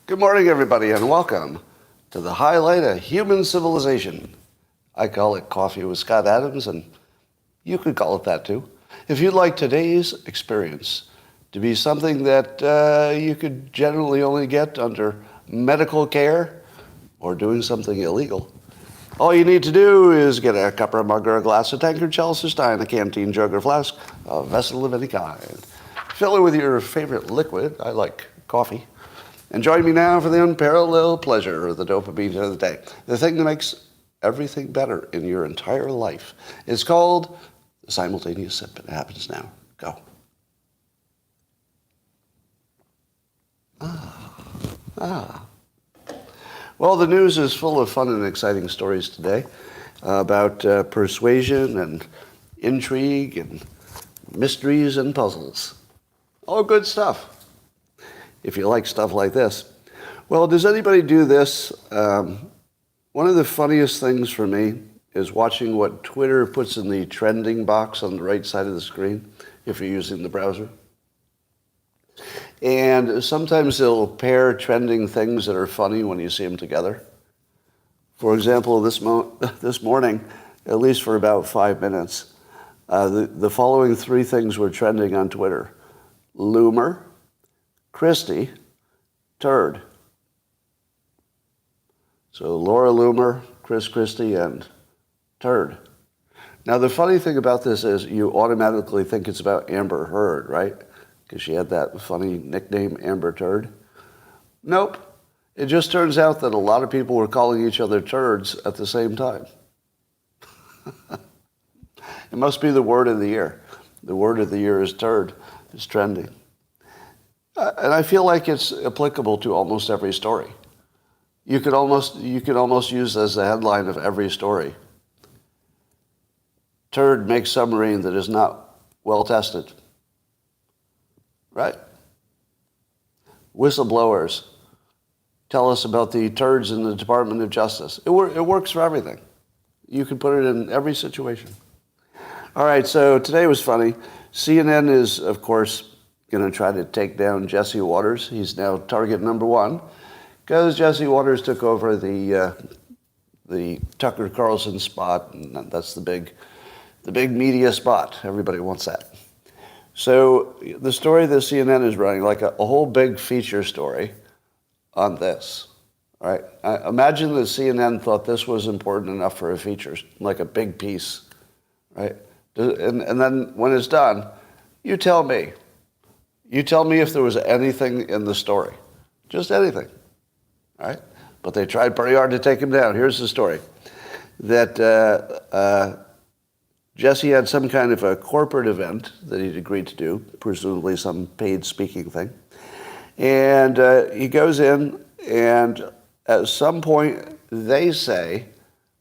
Good morning, everybody, and welcome to the highlight of human civilization. I call it Coffee with Scott Adams, and you could call it that too. If you'd like today's experience to be something that you could generally only get under medical care or doing something illegal, all you need to do is get a cup or a mug or a glass, a tankard, chalice or stein, a canteen, jug or flask, a vessel of any kind. Fill it with your favorite liquid. I like coffee. And join me now for the unparalleled pleasure of the dopamine of the day. The thing that makes everything better in your entire life. It's called the simultaneous sip. It happens now. Go. Well, the news is full of fun and exciting stories today about persuasion and intrigue and mysteries and puzzles. All good stuff. If you like stuff like this. Well, does anybody do this? One of the funniest things for me is watching what Twitter puts in the trending box on the right side of the screen, if you're using the browser. And sometimes they'll pair trending things that are funny when you see them together. For example, this morning, at least for about 5 minutes, the following three things were trending on Twitter. Loomer, Christie, turd. So Laura Loomer, Chris Christie, and turd. Now the funny thing about this is you automatically think it's about Amber Heard, right? Because she had that funny nickname, Amber Turd. Nope. It just turns out that a lot of people were calling each other turds at the same time. It must be the word of the year. The word of the year is turd. It's trending. And I feel like it's applicable to almost every story. You could almost use as the headline of every story. Turd makes submarine that is not well tested. Right? Whistleblowers tell us about the turds in the Department of Justice. It works for everything. You can put it in every situation. All right, so today was funny. CNN is, of course, going to try to take down Jesse Waters. He's now target number one because Jesse Waters took over the Tucker Carlson spot, and that's the big media spot. Everybody wants that. So the story that CNN is running, like a whole big feature story on this. All right, imagine that CNN thought this was important enough for a feature, like a big piece, right? And then when it's done, you tell me. You tell me if there was anything in the story. Just anything. All right? But they tried pretty hard to take him down. Here's the story. That Jesse had some kind of a corporate event that he'd agreed to do, presumably some paid speaking thing. And he goes in, and at some point they say,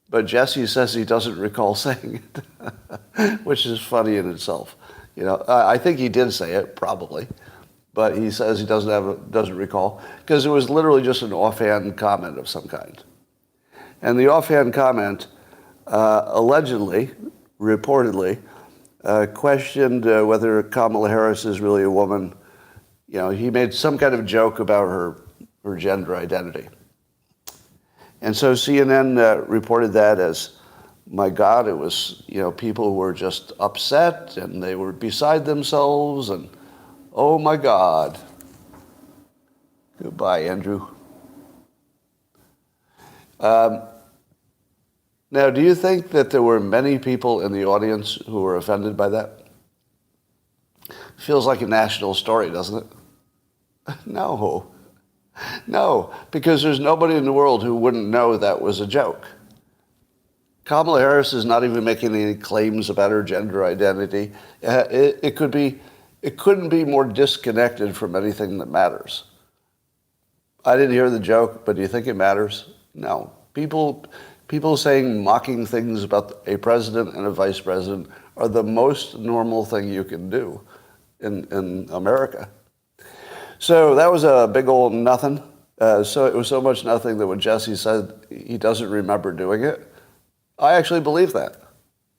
but Jesse says he doesn't recall saying it, which is funny in itself. You know, I think he did say it, probably, but he says he doesn't recall, because it was literally just an offhand comment of some kind. And the offhand comment allegedly, reportedly, questioned whether Kamala Harris is really a woman. You know, he made some kind of joke about her gender identity. And so CNN reported that as, my God, it was, you know, people were just upset and they were beside themselves and, oh my God. Goodbye, Andrew. Now, do you think that there were many people in the audience who were offended by that? Feels like a national story, doesn't it? No. No, because there's nobody in the world who wouldn't know that was a joke. Kamala Harris is not even making any claims about her gender identity. It couldn't be more disconnected from anything that matters. I didn't hear the joke, but do you think it matters? No. People saying mocking things about a president and a vice president are the most normal thing you can do in America. So that was a big old nothing. So it was so much nothing that when Jesse said he doesn't remember doing it, I actually believe that.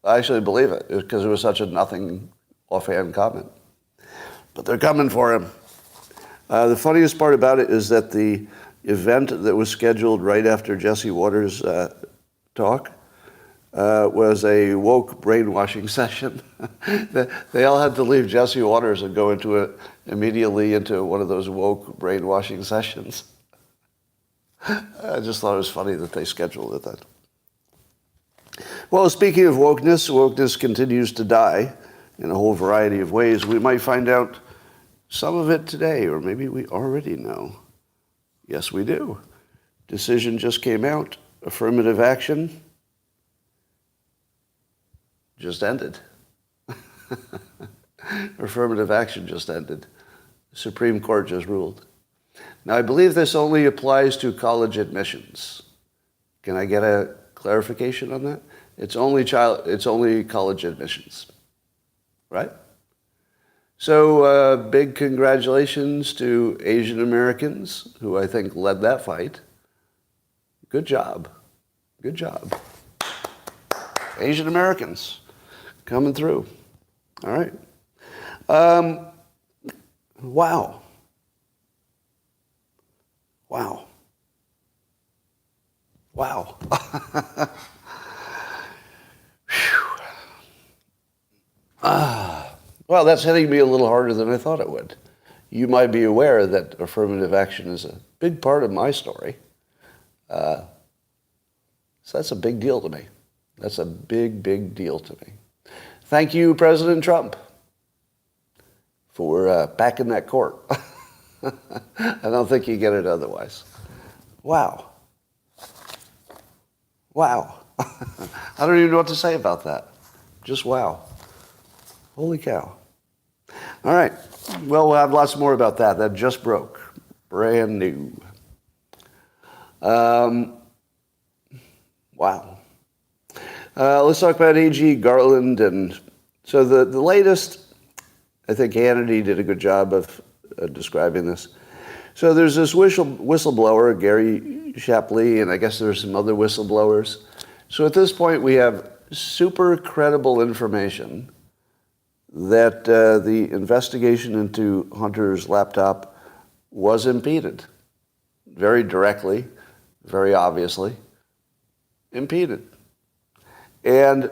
I actually believe it because it was such a nothing offhand comment. But they're coming for him. The funniest part about it is that the event that was scheduled right after Jesse Waters' talk was a woke brainwashing session. They all had to leave Jesse Waters and go immediately into one of those woke brainwashing sessions. I just thought it was funny that they scheduled it then. Well, speaking of wokeness continues to die in a whole variety of ways. We might find out some of it today, or maybe we already know. Yes, we do. Decision just came out. Affirmative action just ended. Affirmative action just ended. The Supreme Court just ruled. Now, I believe this only applies to college admissions. Can I get a clarification on that? It's only college admissions, right? So big congratulations to Asian Americans, who I think led that fight. Good job. Good job. Asian Americans coming through. All right. Wow. Wow. Wow. Well, that's hitting me a little harder than I thought it would. You might be aware that affirmative action is a big part of my story. So that's a big deal to me. That's a big, big deal to me. Thank you, President Trump, for backing that court. I don't think you get it otherwise. Wow. Wow. I don't even know what to say about that. Just wow. Holy cow. All right. Well, we'll have lots more about that. That just broke. Brand new. Wow. Let's talk about AG Garland. And so the latest, I think Hannity did a good job of describing this. So there's this whistleblower, Gary Shapley, and I guess there's some other whistleblowers. So at this point, we have super credible information that the investigation into Hunter's laptop was impeded. Very directly, very obviously, impeded. And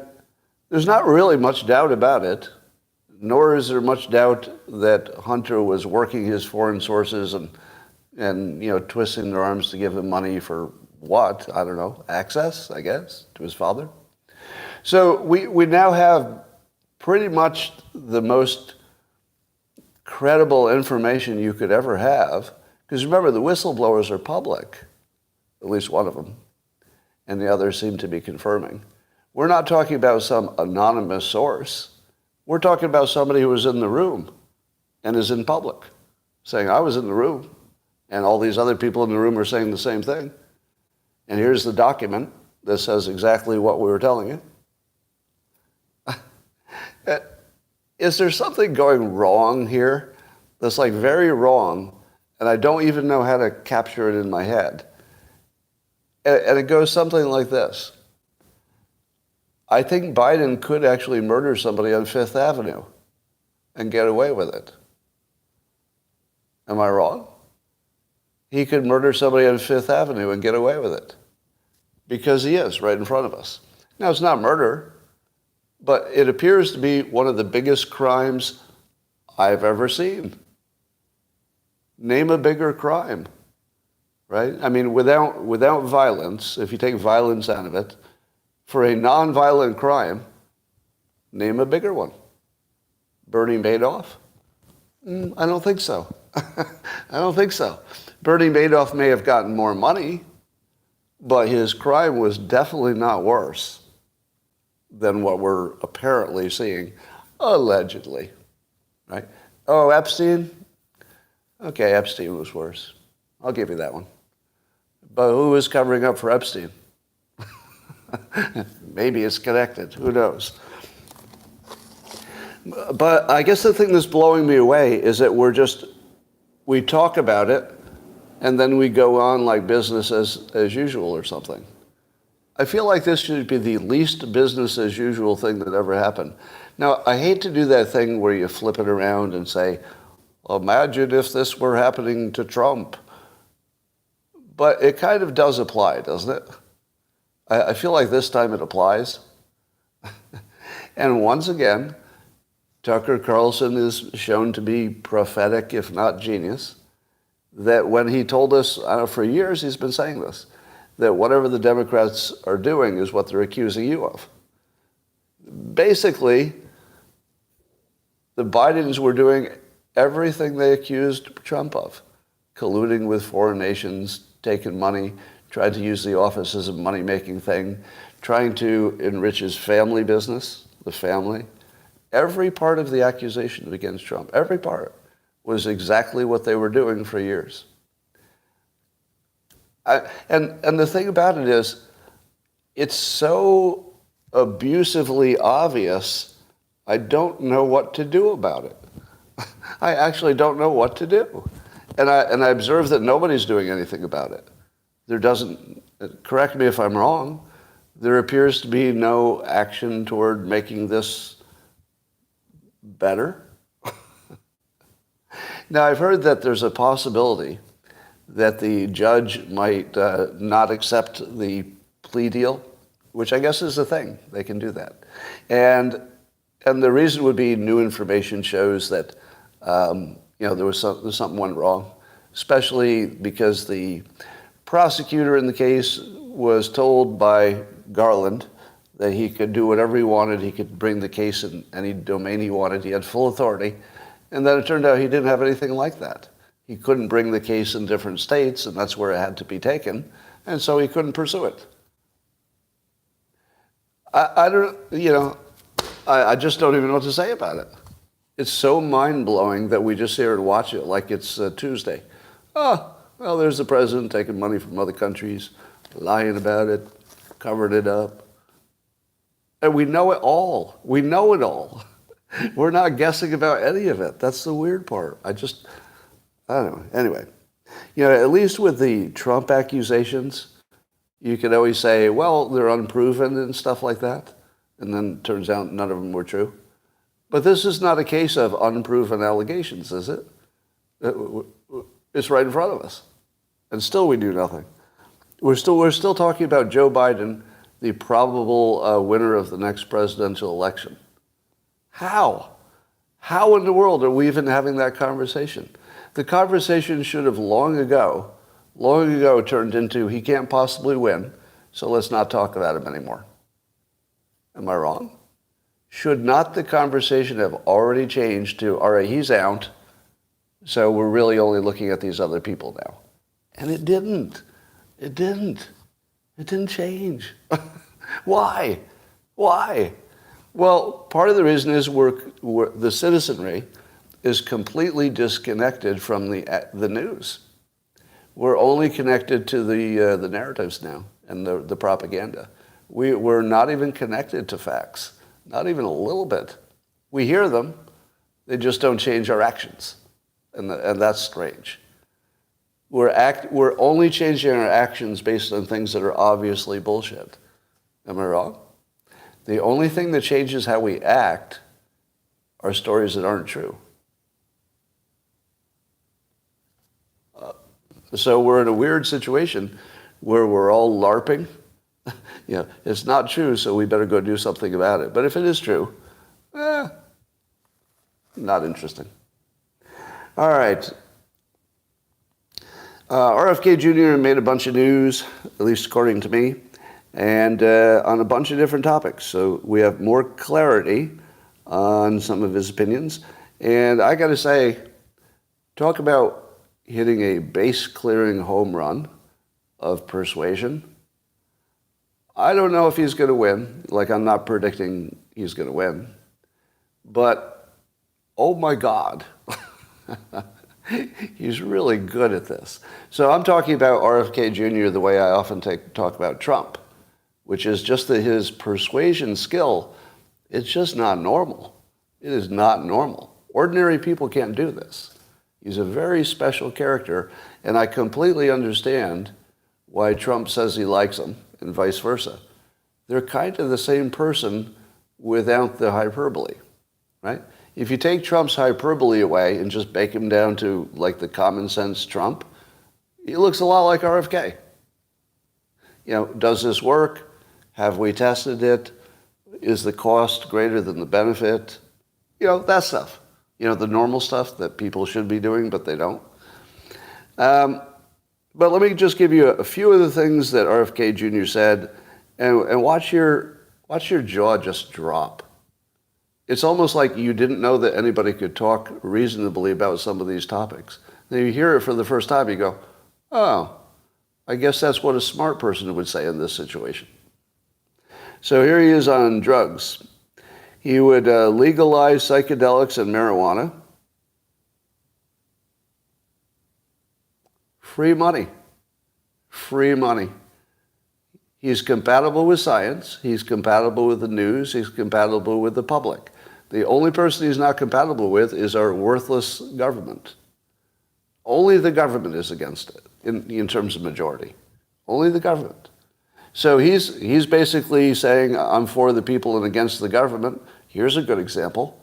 there's not really much doubt about it, nor is there much doubt that Hunter was working his foreign sources and twisting their arms to give him money for what? I don't know, access, I guess, to his father. So we now have pretty much the most credible information you could ever have. Because remember, the whistleblowers are public, at least one of them, and the others seem to be confirming. We're not talking about some anonymous source. We're talking about somebody who was in the room and is in public, saying, I was in the room, and all these other people in the room are saying the same thing. And here's the document that says exactly what we were telling you. Is there something going wrong here that's like very wrong, and I don't even know how to capture it in my head? And it goes something like this. I think Biden could actually murder somebody on Fifth Avenue and get away with it. Am I wrong? He could murder somebody on Fifth Avenue and get away with it because he is right in front of us. Now, it's not murder, but it appears to be one of the biggest crimes I've ever seen. Name a bigger crime, right? I mean, without violence, if you take violence out of it, for a nonviolent crime, name a bigger one. Bernie Madoff? I don't think so. I don't think so. Bernie Madoff may have gotten more money, but his crime was definitely not worse than what we're apparently seeing, allegedly, right? Oh, Epstein? Okay, Epstein was worse. I'll give you that one. But who was covering up for Epstein? Maybe it's connected. Who knows? But I guess the thing that's blowing me away is that we talk about it, and then we go on like business as usual or something. I feel like this should be the least business as usual thing that ever happened. Now, I hate to do that thing where you flip it around and say, imagine if this were happening to Trump. But it kind of does apply, doesn't it? I feel like this time it applies. And once again, Tucker Carlson is shown to be prophetic, if not genius, that when he told us, for years he's been saying this, that whatever the Democrats are doing is what they're accusing you of. Basically, the Bidens were doing everything they accused Trump of. Colluding with foreign nations, taking money, tried to use the office as a money-making thing, trying to enrich his family business, the family. Every part of the accusation against Trump, every part, was exactly what they were doing for years. And the thing about it is, it's so abusively obvious, I don't know what to do about it. I actually don't know what to do. And I observe that nobody's doing anything about it. There doesn't, correct me if I'm wrong, there appears to be no action toward making this better. Now, I've heard that there's a possibility that the judge might not accept the plea deal, which I guess is the thing. They can do that. And the reason would be new information shows that there was something went wrong, especially because the prosecutor in the case was told by Garland that he could do whatever he wanted. He could bring the case in any domain he wanted. He had full authority. And then it turned out he didn't have anything like that. He couldn't bring the case in different states, and that's where it had to be taken. And so he couldn't pursue it. I just don't even know what to say about it. It's so mind-blowing that we just sit here and watch it like it's Tuesday. Oh, well, there's the president taking money from other countries, lying about it, covered it up. And we know it all. We know it all. We're not guessing about any of it. That's the weird part. I don't know. Anyway, at least with the Trump accusations, you can always say, well, they're unproven and stuff like that. And then it turns out none of them were true. But this is not a case of unproven allegations, is it? It's right in front of us. And still we do nothing. We're still talking about Joe Biden, the probable winner of the next presidential election. How? How in the world are we even having that conversation? The conversation should have long ago turned into he can't possibly win, so let's not talk about him anymore. Am I wrong? Should not the conversation have already changed to, all right, he's out, so we're really only looking at these other people now? And it didn't. It didn't change. Why? Well, part of the reason is the citizenry is completely disconnected from the news. We're only connected to the narratives now and the propaganda. We're not even connected to facts, not even a little bit. We hear them, they just don't change our actions, and that's strange. We're only changing our actions based on things that are obviously bullshit. Am I wrong? The only thing that changes how we act are stories that aren't true. So we're in a weird situation where we're all LARPing. It's not true, so we better go do something about it. But if it is true, not interesting. All right. RFK Jr. made a bunch of news, at least according to me, and on a bunch of different topics. So we have more clarity on some of his opinions. And I got to say, talk about hitting a base-clearing home run of persuasion. I don't know if he's going to win. Like, I'm not predicting he's going to win. But, oh my God, he's really good at this. So I'm talking about RFK Jr. the way I often talk about Trump, which is just that his persuasion skill, it's just not normal. It is not normal. Ordinary people can't do this. He's a very special character, and I completely understand why Trump says he likes him, and vice versa. They're kind of the same person without the hyperbole, right? If you take Trump's hyperbole away and just bake him down to like the common sense Trump, He looks a lot like RFK. Does this work? Have we tested it? Is the cost greater than the benefit? That stuff. The normal stuff that people should be doing, but they don't. But let me just give you a few of the things that RFK Jr. said, and watch your jaw just drop. It's almost like you didn't know that anybody could talk reasonably about some of these topics. Then you hear it for the first time, you go, oh, I guess that's what a smart person would say in this situation. So here he is on drugs. He would legalize psychedelics and marijuana. Free money. Free money. He's compatible with science. He's compatible with the news. He's compatible with the public. The only person he's not compatible with is our worthless government. Only the government is against it in terms of majority. Only the government. So he's basically saying, I'm for the people and against the government. Here's a good example.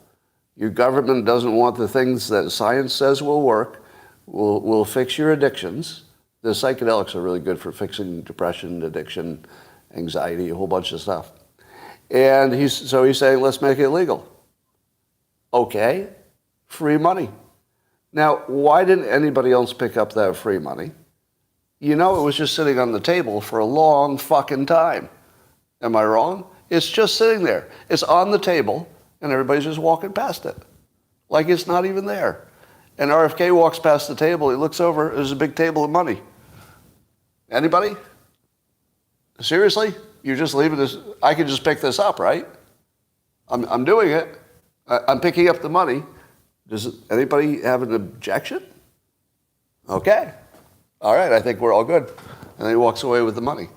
Your government doesn't want the things that science says will work, will fix your addictions. The psychedelics are really good for fixing depression, addiction, anxiety, a whole bunch of stuff. And he's saying, let's make it legal. Okay, free money. Now, why didn't anybody else pick up that free money? It was just sitting on the table for a long fucking time. Am I wrong? It's just sitting there. It's on the table, and everybody's just walking past it. Like it's not even there. And RFK walks past the table, he looks over, there's a big table of money. Anybody? Seriously? You're just leaving this? I can just pick this up, right? I'm doing it. I'm picking up the money. Does anybody have an objection? Okay. All right, I think we're all good. And then he walks away with the money.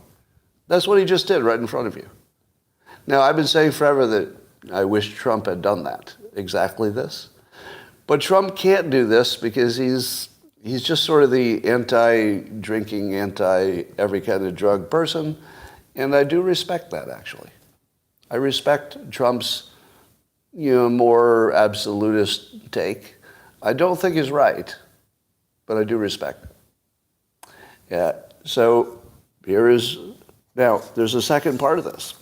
That's what he just did right in front of you. Now, I've been saying forever that I wish Trump had done that, exactly this. But Trump can't do this because he's just sort of the anti-drinking, anti-every kind of drug person. And I do respect that, actually. I respect Trump's, more absolutist take. I don't think he's right, but I do respect it. Yeah, so now there's a second part of this,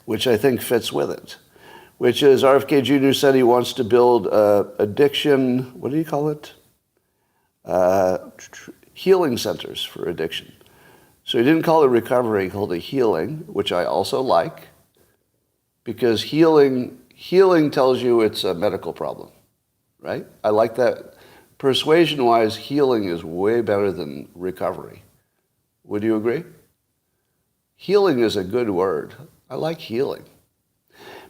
which I think fits with it, which is RFK Jr. said he wants to build addiction, what do you call it? Healing centers for addiction. So he didn't call it recovery, he called it healing, which I also like, because healing tells you it's a medical problem, right? I like that. Persuasion-wise, healing is way better than recovery. Would you agree? Healing is a good word. I like healing.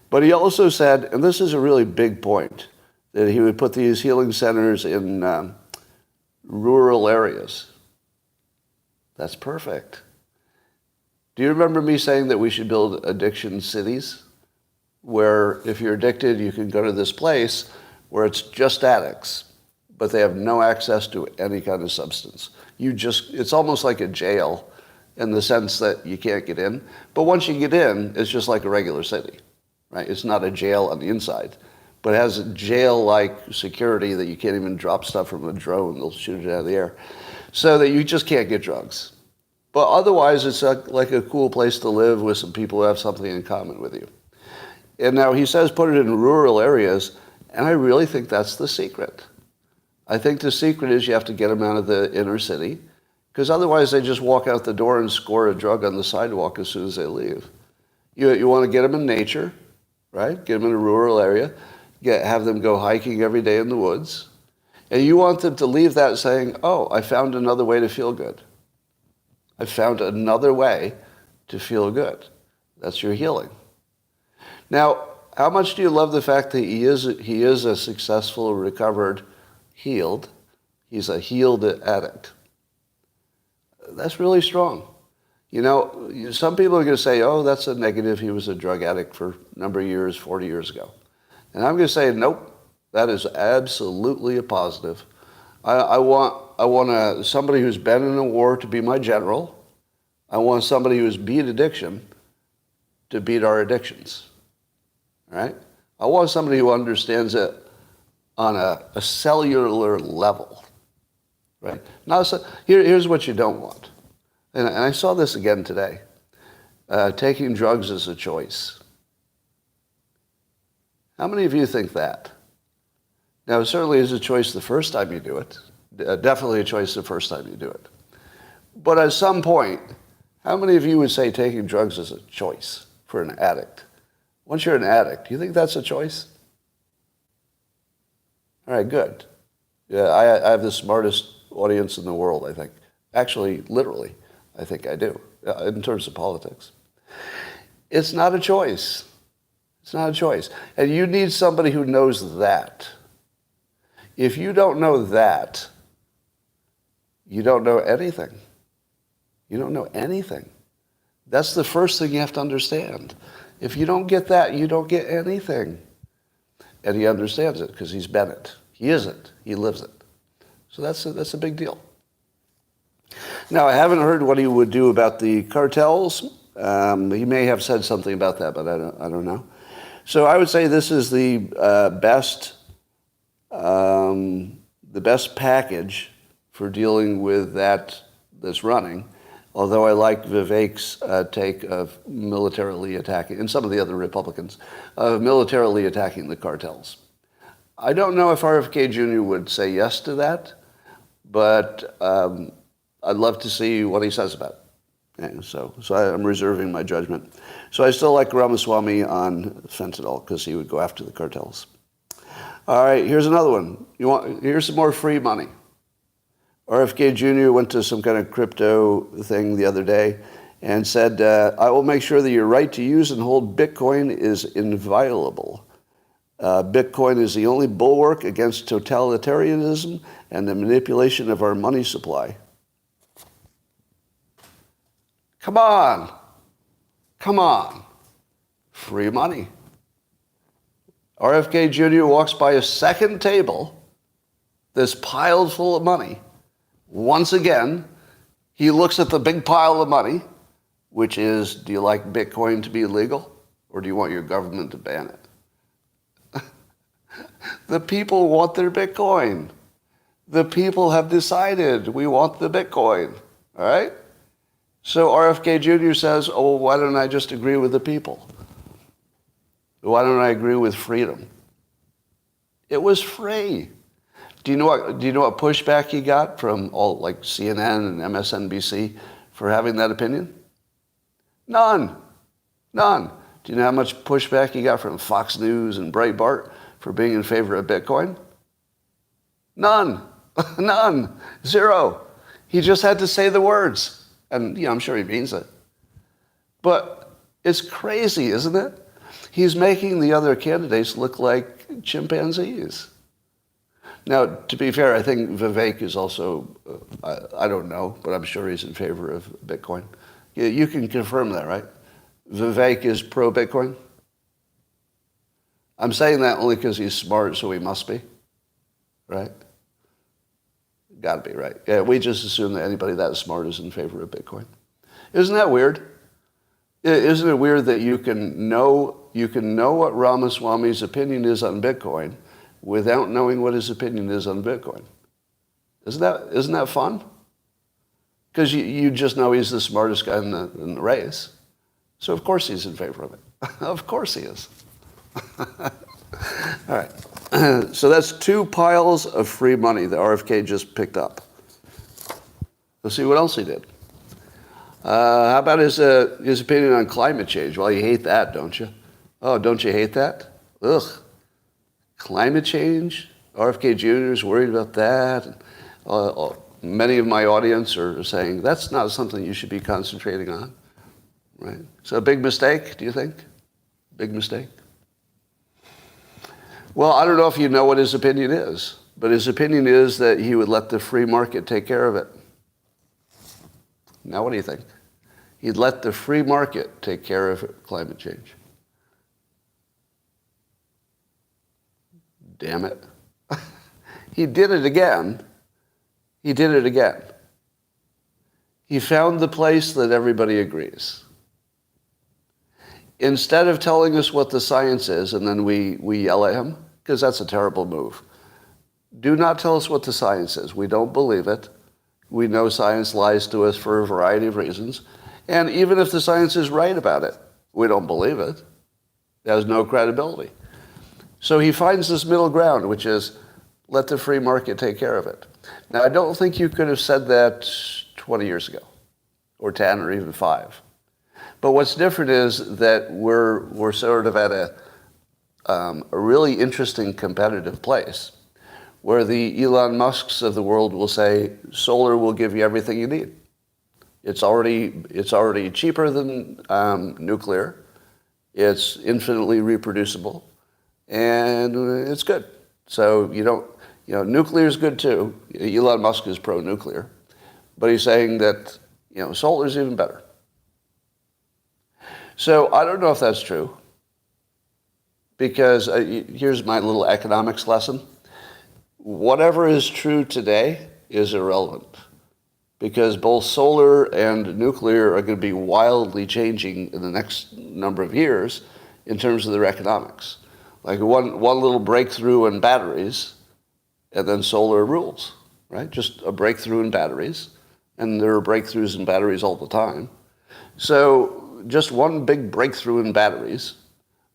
But he also said, and this is a really big point, that he would put these healing centers in rural areas. That's perfect. Do you remember me saying that we should build addiction cities? Where if you're addicted, you can go to this place where it's just addicts, but they have no access to any kind of substance. It's almost like a jail in the sense that you can't get in. But once you get in, it's just like a regular city, right? It's not a jail on the inside, but it has a jail-like security that you can't even drop stuff from a drone. They'll shoot it out of the air. So that you just can't get drugs. But otherwise, it's like a cool place to live with some people who have something in common with you. And now he says put it in rural areas, and I really think that's the secret. I think the secret is you have to get them out of the inner city, because otherwise they just walk out the door and score a drug on the sidewalk as soon as they leave. You want to get them in nature, right? Get them in a rural area, have them go hiking every day in the woods, and you want them to leave that saying, oh, I found another way to feel good. I found another way to feel good. That's your healing. Now, how much do you love the fact that he is a successful, recovered, healed? He's a healed addict. That's really strong. Some people are going to say, oh, that's a negative. He was a drug addict for a number of years, 40 years ago. And I'm going to say, nope, that is absolutely a positive. I want somebody who's been in a war to be my general. I want somebody who's beat addiction to beat our addictions. All right? I want somebody who understands it on a cellular level. right? Now, so here's what you don't want. And I saw this again today. Taking drugs is a choice. How many of you think that? Now, it certainly is a choice the first time you do it. Definitely a choice the first time you do it. But at some point, how many of you would say taking drugs is a choice for an addict? Once you're an addict, do you think that's a choice? All right, good. Yeah, I have the smartest audience in the world, I think. Actually, literally, I think I do, in terms of politics. It's not a choice. It's not a choice. And you need somebody who knows that. If you don't know that, you don't know anything. You don't know anything. That's the first thing you have to understand. If you don't get that, you don't get anything. And he understands it because he's been it. He is it. He lives it. So that's a big deal. Now, I haven't heard what he would do about the cartels. He may have said something about that, but I don't know. So I would say this is the best package for dealing with that's running. Although I like Vivek's take of militarily attacking, and some of the other Republicans, of militarily attacking the cartels. I don't know if RFK Jr. would say yes to that, but I'd love to see what he says about it. And so I'm reserving my judgment. So I still like Ramaswamy on fentanyl because he would go after the cartels. All right, here's another one. Here's some more free money. RFK Jr. went to some kind of crypto thing the other day and said, I will make sure that your right to use and hold Bitcoin is inviolable. Bitcoin is the only bulwark against totalitarianism and the manipulation of our money supply. Come on. Come on. Free money. RFK Jr. walks by a second table that's piled full of money. Once again, he looks at the big pile of money, which is, do you like Bitcoin to be illegal, or do you want your government to ban it? The people want their Bitcoin. The people have decided we want the Bitcoin, all right? So RFK Jr. says, oh, well, why don't I just agree with the people? Why don't I agree with freedom? It was free. Do you know what pushback he got from all like CNN and MSNBC for having that opinion? None. None. Do you know how much pushback he got from Fox News and Breitbart for being in favor of Bitcoin? None. None. Zero. He just had to say the words. And I'm sure he means it. But it's crazy, isn't it? He's making the other candidates look like chimpanzees. Now, to be fair, I think Vivek is also, I don't know, but I'm sure he's in favor of Bitcoin. You can confirm that, right? Vivek is pro-Bitcoin? I'm saying that only because he's smart, so he must be, right? Got to be, right? Yeah, we just assume that anybody that smart is in favor of Bitcoin. Isn't that weird? Isn't it weird that you can know what Ramaswamy's opinion is on Bitcoin without knowing what his opinion is on Bitcoin? Isn't that fun? Because you just know he's the smartest guy in the race. So of course he's in favor of it. Of course he is. All right. So that's 2 piles of free money that RFK just picked up. Let's see what else he did. How about his opinion on climate change? Well, you hate that, don't you? Oh, don't you hate that? Ugh. Climate change? RFK Jr. is worried about that. Many of my audience are saying that's not something you should be concentrating on. Right? So a big mistake, do you think? Big mistake? Well, I don't know if you know what his opinion is, but his opinion is that he would let the free market take care of it. Now, what do you think? He'd let the free market take care of climate change. Damn it. He did it again. He did it again. He found the place that everybody agrees. Instead of telling us what the science is and then we yell at him, because that's a terrible move. Do not tell us what the science is. We don't believe it. We know science lies to us for a variety of reasons. And even if the science is right about it, we don't believe it. It has no credibility. So he finds this middle ground, which is let the free market take care of it. Now, I don't think you could have said that 20 years ago, or 10, or even 5. But what's different is that we're sort of at a really interesting competitive place where the Elon Musks of the world will say, solar will give you everything you need. It's already cheaper than nuclear. It's infinitely reproducible, and it's good. So nuclear is good too. Elon Musk is pro-nuclear, but he's saying that solar is even better. So I don't know if that's true, because here's my little economics lesson. Whatever is true today is irrelevant, because both solar and nuclear are going to be wildly changing in the next number of years in terms of their economics. Like one little breakthrough in batteries, and then solar rules, right? Just a breakthrough in batteries, and there are breakthroughs in batteries all the time. So just one big breakthrough in batteries,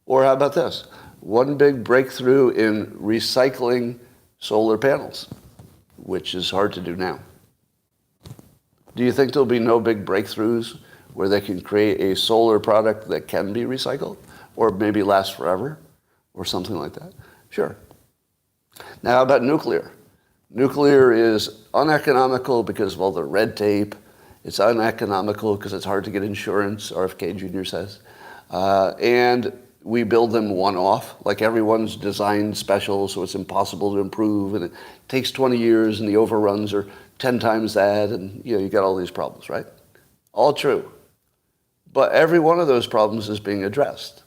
or how about this? One big breakthrough in recycling solar panels, which is hard to do now. Do you think there'll be no big breakthroughs where they can create a solar product that can be recycled, or maybe last forever, or something like that? Sure. Now, how about nuclear? Nuclear is uneconomical because of all the red tape. It's uneconomical because it's hard to get insurance, RFK Jr. says. And we build them one-off, like everyone's designed special, so it's impossible to improve, and it takes 20 years, and the overruns are 10 times that, and you got all these problems, right? All true. But every one of those problems is being addressed.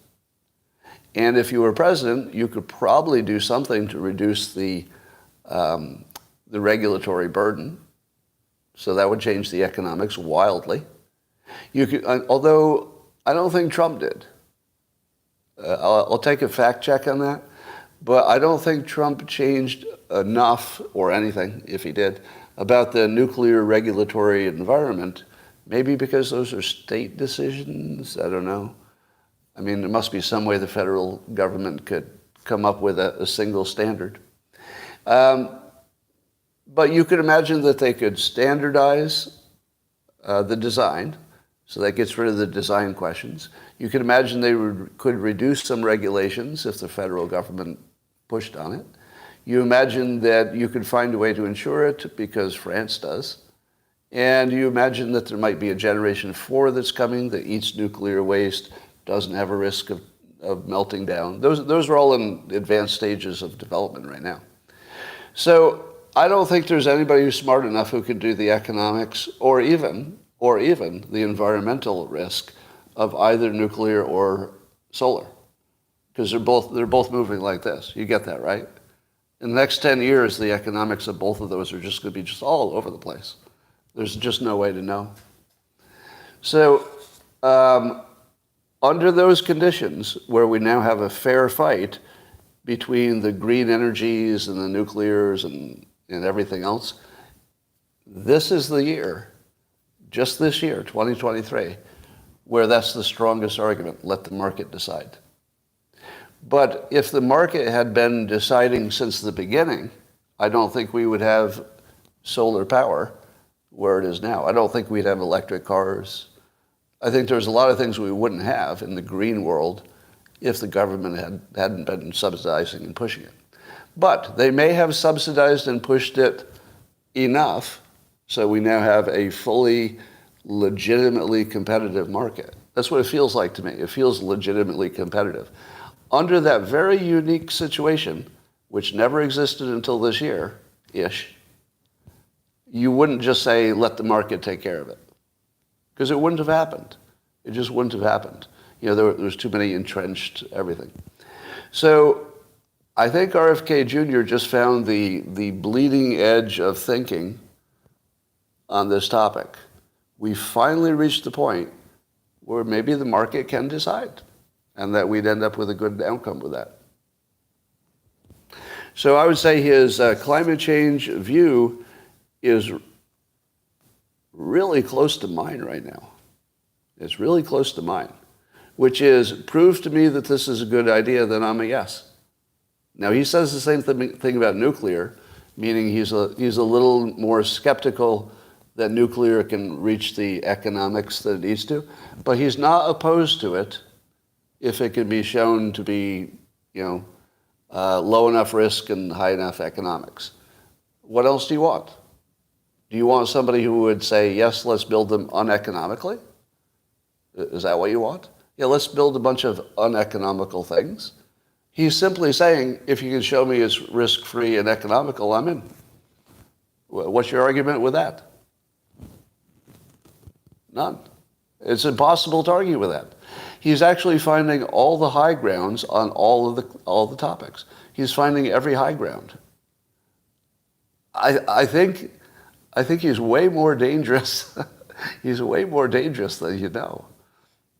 And if you were president, you could probably do something to reduce the regulatory burden. So that would change the economics wildly. You could, although I don't think Trump did. I'll take a fact check on that. But I don't think Trump changed enough, or anything, if he did, about the nuclear regulatory environment. Maybe because those are state decisions. I don't know. I mean, there must be some way the federal government could come up with a single standard. But you could imagine that they could standardize the design, so that gets rid of the design questions. You could imagine they could reduce some regulations if the federal government pushed on it. You imagine that you could find a way to insure it, because France does. And you imagine that there might be a generation 4 that's coming that eats nuclear waste, doesn't have a risk of melting down. Those are all in advanced stages of development right now. So I don't think there's anybody who's smart enough who can do the economics or even the environmental risk of either nuclear or solar, because they're both moving like this. You get that, right? In the next 10 years, the economics of both of those are just going to be just all over the place. There's just no way to know. So under those conditions, where we now have a fair fight between the green energies and the nuclears and everything else, this is the year, just this year, 2023, where that's the strongest argument. Let the market decide. But if the market had been deciding since the beginning, I don't think we would have solar power where it is now. I don't think we'd have electric cars. I think there's a lot of things we wouldn't have in the green world if the government hadn't been subsidizing and pushing it. But they may have subsidized and pushed it enough so we now have a fully, legitimately competitive market. That's what it feels like to me. It feels legitimately competitive. Under that very unique situation, which never existed until this year-ish, you wouldn't just say, let the market take care of it. Because it wouldn't have happened. It just wouldn't have happened. There was too many entrenched everything. So I think RFK Jr. just found the bleeding edge of thinking on this topic. We finally reached the point where maybe the market can decide, and that we'd end up with a good outcome with that. So I would say his climate change view is really close to mine right now. It's really close to mine, which is prove to me that this is a good idea, then I'm a yes. Now, he says the same thing about nuclear, meaning he's a little more skeptical that nuclear can reach the economics that it needs to, but he's not opposed to it if it can be shown to be, low enough risk and high enough economics. What else do you want? Do you want somebody who would say, yes, let's build them uneconomically? Is that what you want? Yeah, let's build a bunch of uneconomical things. He's simply saying, if you can show me it's risk-free and economical, I'm in. What's your argument with that? None. It's impossible to argue with that. He's actually finding all the high grounds on all the topics. He's finding every high ground. I think he's way more dangerous. He's way more dangerous than you know.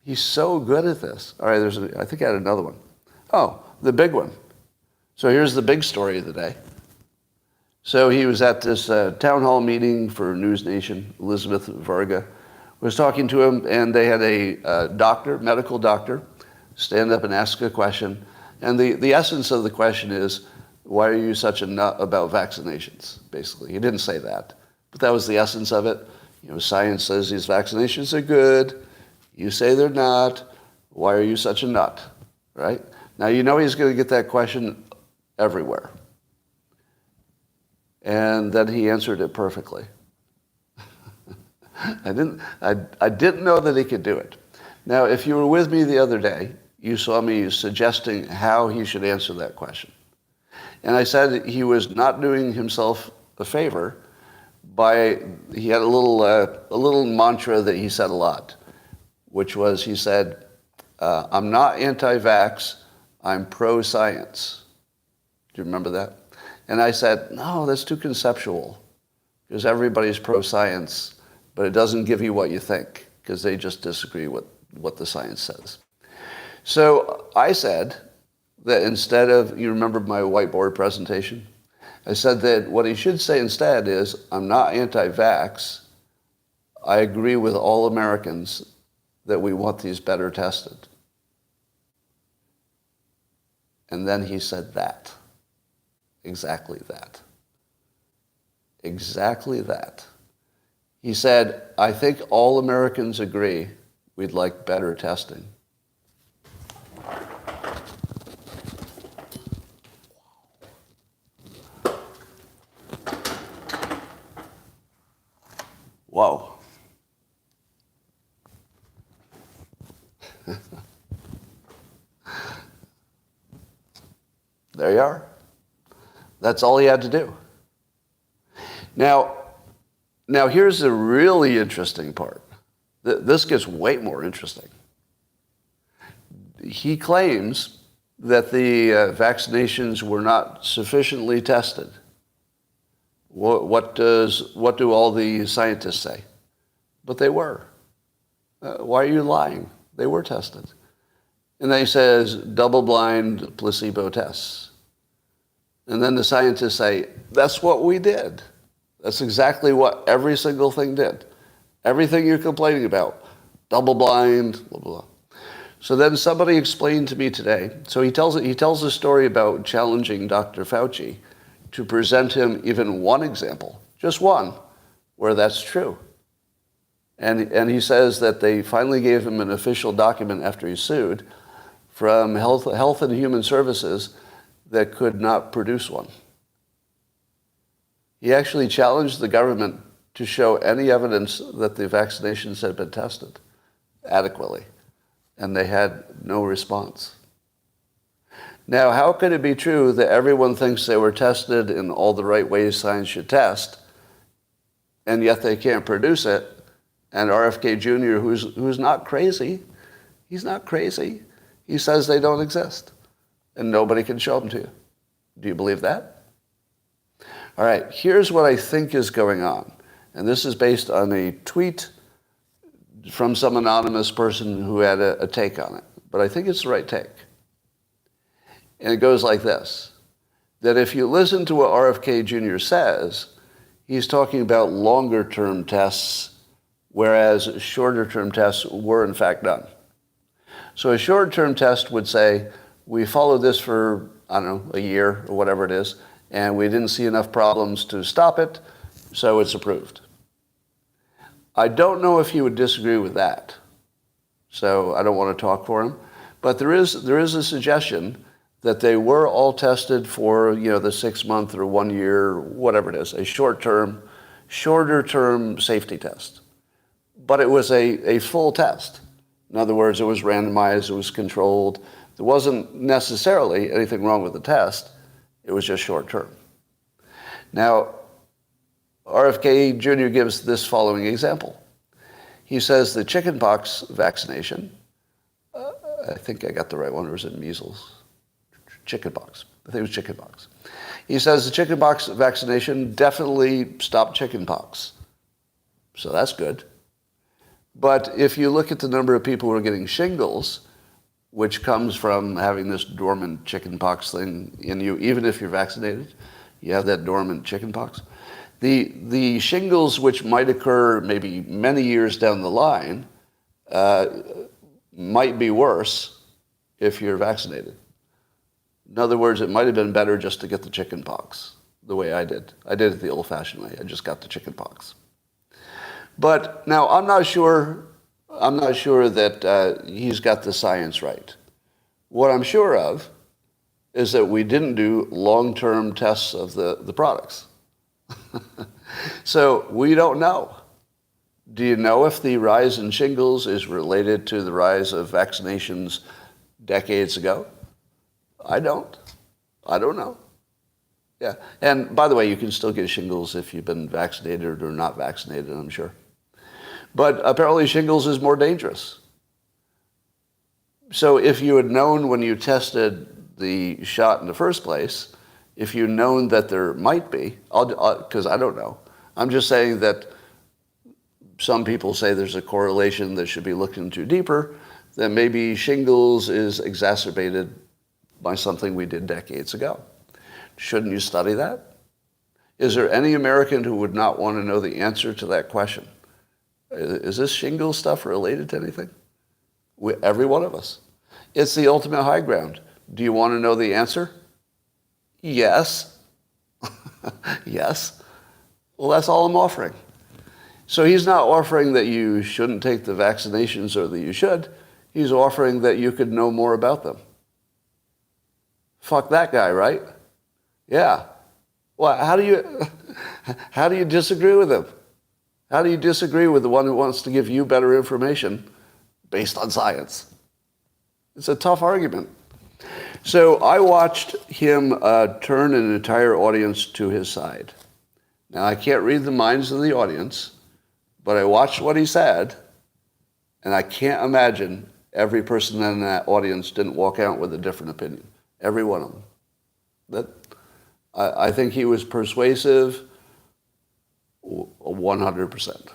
He's so good at this. All right, I think I had another one. Oh, the big one. So here's the big story of the day. So he was at this town hall meeting for News Nation. Elizabeth Varga was talking to him, and they had a medical doctor, stand up and ask a question. And the essence of the question is, why are you such a nut about vaccinations, basically. He didn't say that, but that was the essence of it. Science says these vaccinations are good. You say they're not. Why are you such a nut, right? Now, he's going to get that question everywhere. And then he answered it perfectly. I didn't know that he could do it. Now, if you were with me the other day, you saw me suggesting how he should answer that question. And I said he was not doing himself a favor he had a little mantra that he said a lot, which was, he said, I'm not anti-vax, I'm pro-science. Do you remember that? And I said, no, that's too conceptual, because everybody's pro-science, but it doesn't give you what you think, because they just disagree with what the science says. So I said that instead of, you remember my whiteboard presentation? I said that what he should say instead is, I'm not anti-vax, I agree with all Americans that we want these better tested. And then he said that. Exactly that. Exactly that. He said, I think all Americans agree we'd like better testing. Whoa. There you are. That's all he had to do. Now here's the really interesting part. This gets way more interesting. He claims that the vaccinations were not sufficiently tested. What do all the scientists say? But they were. Why are you lying? They were tested. And then he says double-blind placebo tests. And then the scientists say, that's what we did. That's exactly what every single thing did. Everything you're complaining about, double-blind, blah, blah, blah. So then somebody explained to me today, so he tells a story about challenging Dr. Fauci to present him even one example, just one, where that's true. And he says that they finally gave him an official document after he sued from Health and Human Services that could not produce one. He actually challenged the government to show any evidence that the vaccinations had been tested adequately, and they had no response. Now, how could it be true that everyone thinks they were tested in all the right ways science should test, and yet they can't produce it? And RFK Jr., who's not crazy, he's not crazy. He says they don't exist, and nobody can show them to you. Do you believe that? All right, here's what I think is going on. And this is based on a tweet from some anonymous person who had a take on it. But I think it's the right take. And it goes like this. that if you listen to what RFK Jr. says, he's talking about longer-term tests, whereas shorter-term tests were in fact done. So a short-term test would say, we followed this for, I don't know, a year or whatever it is, and we didn't see enough problems to stop it, so it's approved. I don't know if he would disagree with that, so I don't want to talk for him. But there is a suggestion that they were all tested for, the 6 month or 1 year, whatever it is, a shorter term safety test. But it was a full test. In other words, it was randomized, it was controlled. There wasn't necessarily anything wrong with the test. It was just short term. Now, RFK Jr. gives this following example. He says the chickenpox vaccination, I think I got the right one, or is it measles? Chickenpox. I think it was chickenpox. He says the chickenpox vaccination definitely stopped chickenpox. So that's good. But if you look at the number of people who are getting shingles, which comes from having this dormant chickenpox thing in you, even if you're vaccinated, you have that dormant chickenpox. The shingles, which might occur maybe many years down the line, might be worse if you're vaccinated. In other words, it might have been better just to get the chickenpox the way I did. I did it the old-fashioned way. I just got the chickenpox. But now I'm not sure that he's got the science right. What I'm sure of is that we didn't do long-term tests of the products. So we don't know. Do you know if the rise in shingles is related to the rise of vaccinations decades ago? I don't know. Yeah. And by the way, you can still get shingles if you've been vaccinated or not vaccinated, I'm sure. But apparently shingles is more dangerous. So if you had known when you tested the shot in the first place, if you'd known that there might be, because I don't know, I'm just saying that some people say there's a correlation that should be looked into deeper, that maybe shingles is exacerbated by something we did decades ago. Shouldn't you study that? Is there any American who would not want to know the answer to that question? Is this shingles stuff related to anything? Every one of us. It's the ultimate high ground. Do you want to know the answer? Yes. Yes. Well, that's all I'm offering. So he's not offering that you shouldn't take the vaccinations or that you should. He's offering that you could know more about them. Fuck that guy, right? Yeah. Well, how do you disagree with him? How do you disagree with the one who wants to give you better information based on science? It's a tough argument. So I watched him turn an entire audience to his side. Now, I can't read the minds of the audience, but I watched what he said, and I can't imagine every person in that audience didn't walk out with a different opinion. Every one of them. I think he was persuasive 100%.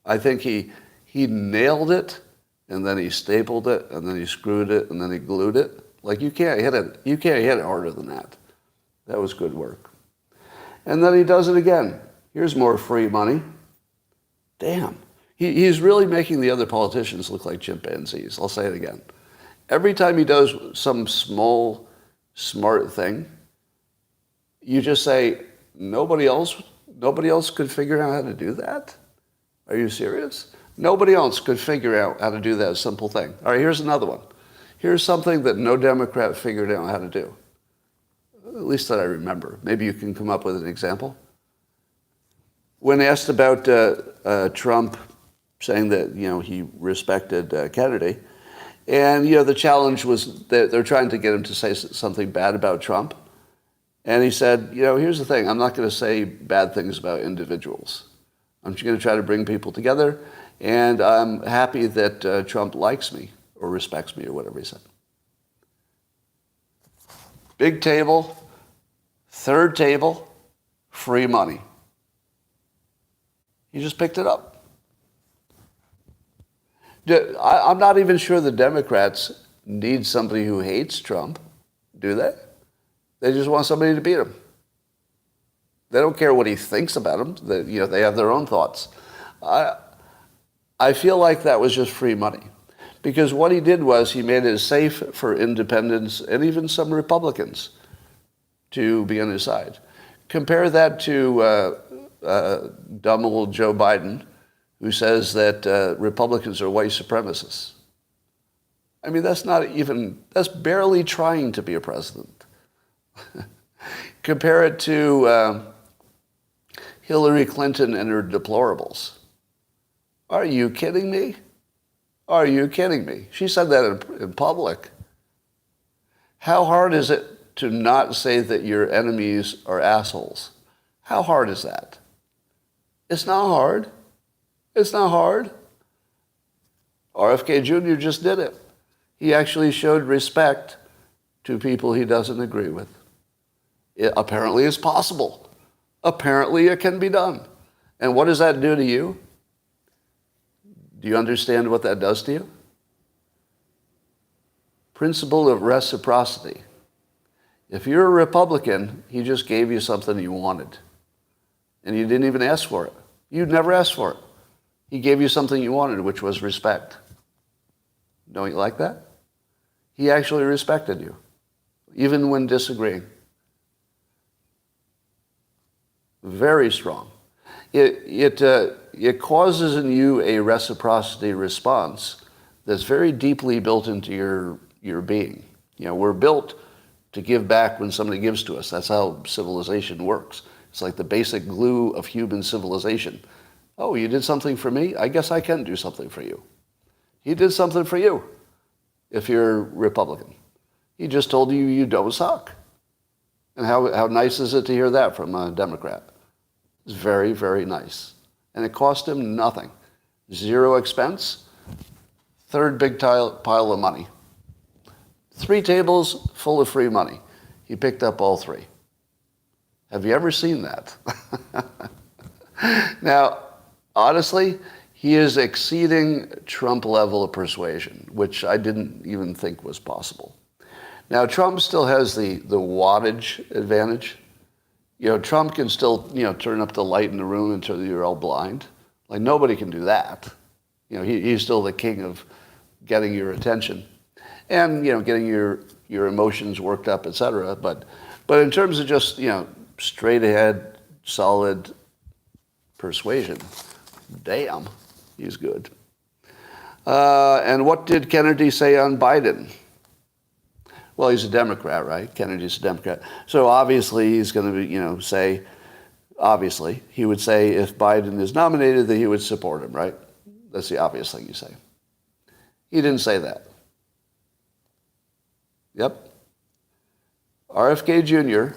I think he nailed it, and then he stapled it, and then he screwed it, and then he glued it. Like, you can't hit it harder than that. That was good work. And then he does it again. Here's more free money. Damn. He's really making the other politicians look like chimpanzees. I'll say it again. Every time he does some small, smart thing, you just say, nobody else could figure out how to do that? Are you serious? Nobody else could figure out how to do that simple thing. All right, here's another one. Here's something that no Democrat figured out how to do. At least that I remember. Maybe you can come up with an example. When asked about Trump saying that, he respected Kennedy, and, the challenge was that they're trying to get him to say something bad about Trump. And he said, here's the thing. I'm not going to say bad things about individuals. I'm just going to try to bring people together, and I'm happy that Trump likes me or respects me or whatever he said. Big table, third table, free money. He just picked it up. I'm not even sure the Democrats need somebody who hates Trump, do they? They just want somebody to beat him. They don't care what he thinks about them. They have their own thoughts. I feel like that was just free money. Because what he did was he made it safe for independents and even some Republicans to be on his side. Compare that to dumb old Joe Biden, who says that Republicans are white supremacists. I mean, that's barely trying to be a president. Compare it to Hillary Clinton and her deplorables. Are you kidding me? Are you kidding me? She said that in public. How hard is it to not say that your enemies are assholes? How hard is that? It's not hard. It's not hard. RFK Jr. just did it. He actually showed respect to people he doesn't agree with. It apparently is possible. Apparently it can be done. And what does that do to you? Do you understand what that does to you? Principle of reciprocity. If you're a Republican, he just gave you something you wanted. And you didn't even ask for it. You'd never asked for it. He gave you something you wanted, which was respect. Don't you like that? He actually respected you, even when disagreeing. Very strong. It causes in you a reciprocity response that's very deeply built into your being. We're built to give back when somebody gives to us. That's how civilization works. It's like the basic glue of human civilization. Oh, you did something for me? I guess I can do something for you. He did something for you if you're Republican. He just told you you don't suck. And how nice is it to hear that from a Democrat? It's very, very nice. And it cost him nothing. Zero expense. Third big pile of money. 3 tables full of free money. He picked up all 3. Have you ever seen that? Now, honestly, he is exceeding Trump level of persuasion, which I didn't even think was possible. Now, Trump still has the wattage advantage. Trump can still, turn up the light in the room until you're all blind. Like, nobody can do that. He's still the king of getting your attention and, getting your emotions worked up, etc. But in terms of just, straight ahead, solid persuasion, damn, he's good. And what did Kennedy say on Biden? Well, he's a Democrat, right? Kennedy's a Democrat. So obviously he's going to say, obviously, he would say if Biden is nominated that he would support him, right? That's the obvious thing you say. He didn't say that. Yep. RFK Jr.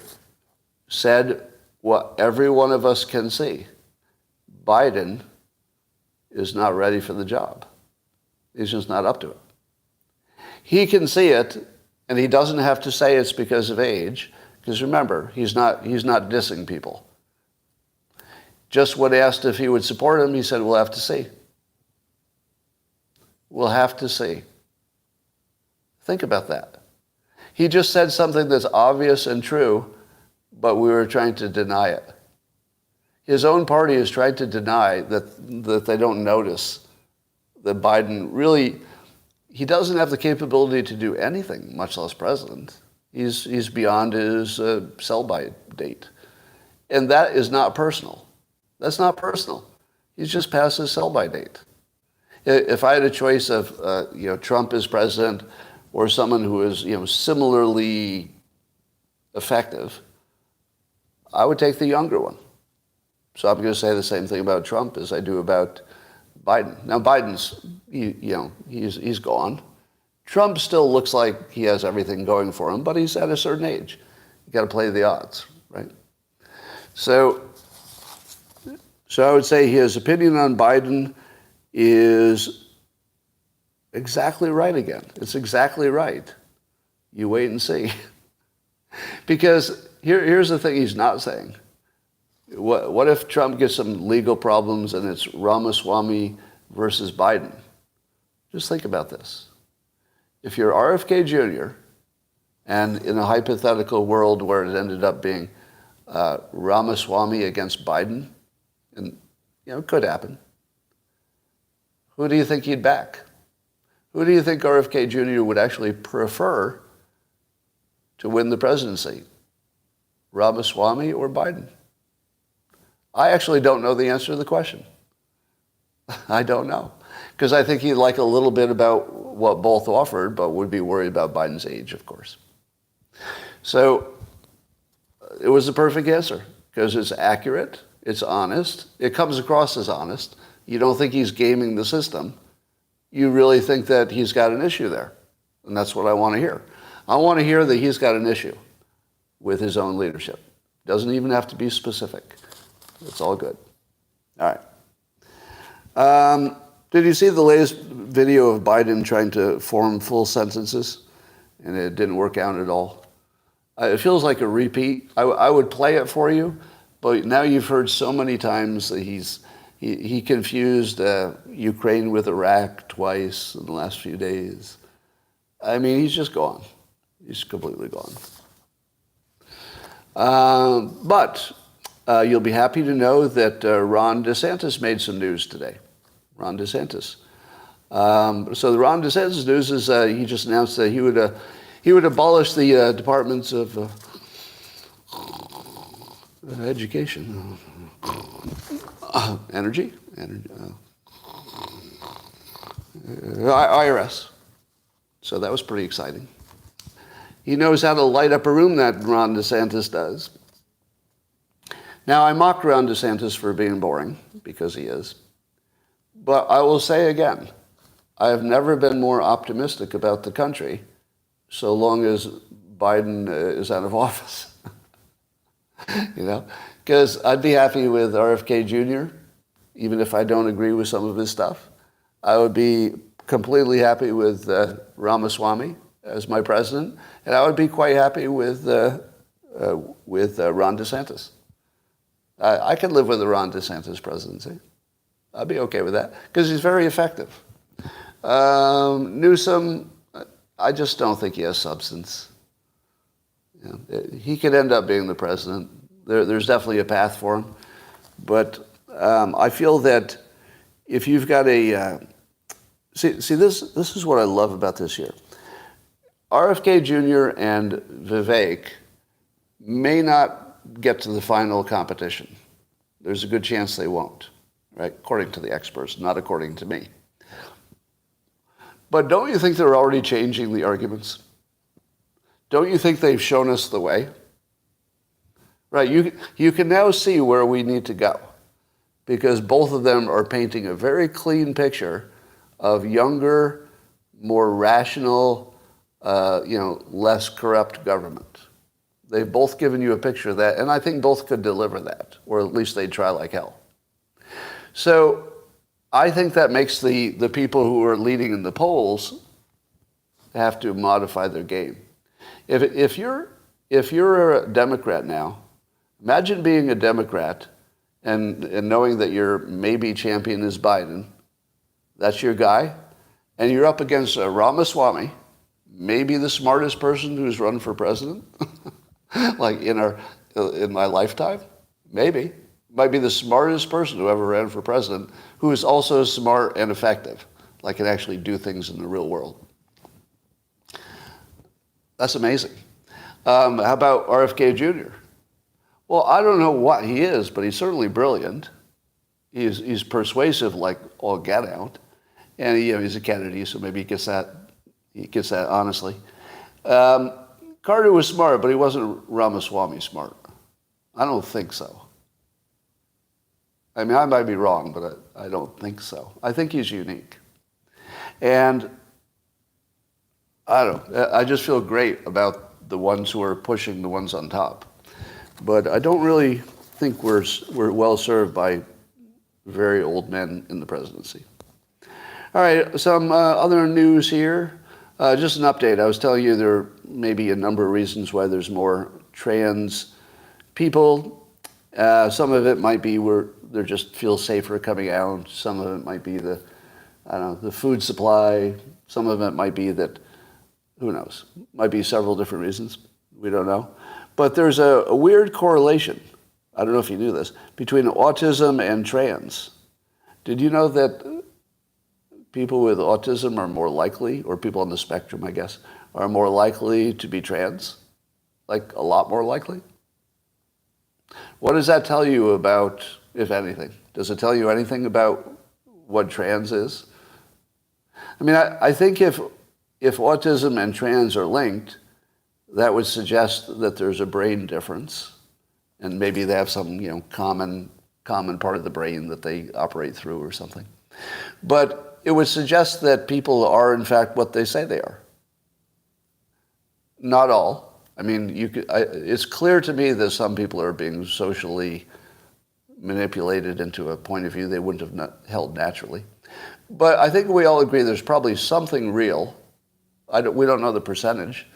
said what every one of us can see. Biden is not ready for the job. He's just not up to it. He can see it, and he doesn't have to say it's because of age, because remember, he's not dissing people. Just when asked if he would support him, he said, we'll have to see. We'll have to see. Think about that. He just said something that's obvious and true, but we were trying to deny it. His own party is trying to deny that they don't notice that Biden really, he doesn't have the capability to do anything, much less president. He's beyond his sell-by date. And that is not personal. That's not personal. He's just past his sell-by date. If I had a choice of Trump as president or someone who is similarly effective, I would take the younger one. So I'm going to say the same thing about Trump as I do about Biden. Now Biden's he's gone. Trump still looks like he has everything going for him, but he's at a certain age. You got to play the odds, right? So I would say his opinion on Biden is exactly right again. It's exactly right. You wait and see. Because here's the thing he's not saying. What if Trump gets some legal problems and it's Ramaswamy versus Biden? Just think about this. If you're RFK Jr. And in a hypothetical world where it ended up being Ramaswamy against Biden, and it could happen, who do you think he'd back? Who do you think RFK Jr. would actually prefer to win the presidency? Ramaswamy or Biden? I actually don't know the answer to the question. I don't know. Because I think he'd like a little bit about what both offered, but would be worried about Biden's age, of course. So it was the perfect answer because it's accurate, it's honest, it comes across as honest. You don't think he's gaming the system. You really think that he's got an issue there. And that's what I want to hear. I want to hear that he's got an issue with his own leadership. Doesn't even have to be specific. It's all good. All right. Did you see the latest video of Biden trying to form full sentences? And it didn't work out at all. It feels like a repeat. I would play it for you, but now you've heard so many times that he confused Ukraine with Iraq twice in the last few days. I mean, he's just gone. He's completely gone. But you'll be happy to know that Ron DeSantis made some news today. Ron DeSantis. So the Ron DeSantis news is he just announced that he would abolish the departments of education, energy, IRS. So that was pretty exciting. He knows how to light up a room, that Ron DeSantis does. Now, I mocked Ron DeSantis for being boring, because he is. But I will say again, I have never been more optimistic about the country so long as Biden is out of office. Because I'd be happy with RFK Jr., even if I don't agree with some of his stuff. I would be completely happy with Ramaswamy as my president, and I would be quite happy with Ron DeSantis. I could live with a Ron DeSantis presidency. I'd be okay with that, because he's very effective. Newsom, I just don't think he has substance. He could end up being the president. There's definitely a path for him. But I feel that if you've got a... See, this is what I love about this year. RFK Jr. and Vivek may not get to the final competition. There's a good chance they won't, right? According to the experts, not according to me. But don't you think they're already changing the arguments? Don't you think they've shown us the way? Right, you can now see where we need to go, because both of them are painting a very clean picture of younger, more rational, less corrupt government. They've both given you a picture of that, and I think both could deliver that, or at least they'd try like hell. So I think that makes the people who are leading in the polls have to modify their game. If you're a Democrat now, imagine being a Democrat and knowing that your maybe champion is Biden. That's your guy, and you're up against Ramaswamy, maybe the smartest person who's run for president, like in my lifetime, maybe. Might be the smartest person who ever ran for president, who is also smart and effective, like can actually do things in the real world. That's amazing. How about RFK Jr.? Well, I don't know what he is, but he's certainly brilliant. He's persuasive like all get out. And he's a Kennedy, so maybe he gets that honestly. Carter was smart, but he wasn't Ramaswamy smart. I don't think so. I mean, I might be wrong, but I don't think so. I think he's unique. And I don't know. I just feel great about the ones who are pushing the ones on top. But I don't really think we're well served by very old men in the presidency. All right, some other news here. Just an update. I was telling you there may be a number of reasons why there's more trans people. Some of it might be where they just feel safer coming out. Some of it might be the food supply. Some of it might be that Who knows? Might be several different reasons. We don't know. But there's a weird correlation, I don't know if you knew this, between autism and trans. Did you know that people with autism are more likely, or people on the spectrum, I guess, are more likely to be trans? Like a lot more likely? What does that tell you about, if anything? Does it tell you anything about what trans is? I mean, I think if autism and trans are linked, that would suggest that there's a brain difference, and maybe they have some, common part of the brain that they operate through or something. But it would suggest that people are, in fact, what they say they are. Not all. I mean, it's clear to me that some people are being socially manipulated into a point of view they wouldn't have held naturally. But I think we all agree there's probably something real. We don't know the percentage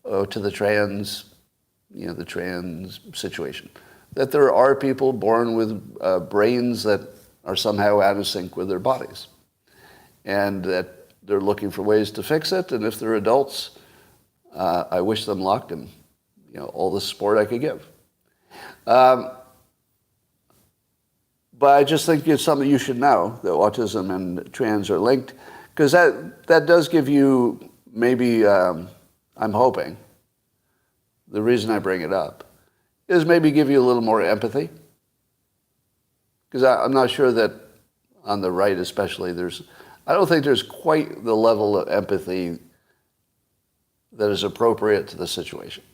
to the trans situation. That there are people born with brains that are somehow out of sync with their bodies, and that they're looking for ways to fix it. And if they're adults, I wish them luck and all the support I could give. But I just think it's something you should know, that autism and trans are linked, because that does give you maybe, I'm hoping, the reason I bring it up, is maybe give you a little more empathy. Because I'm not sure that on the right especially, I don't think there's quite the level of empathy that is appropriate to the situation.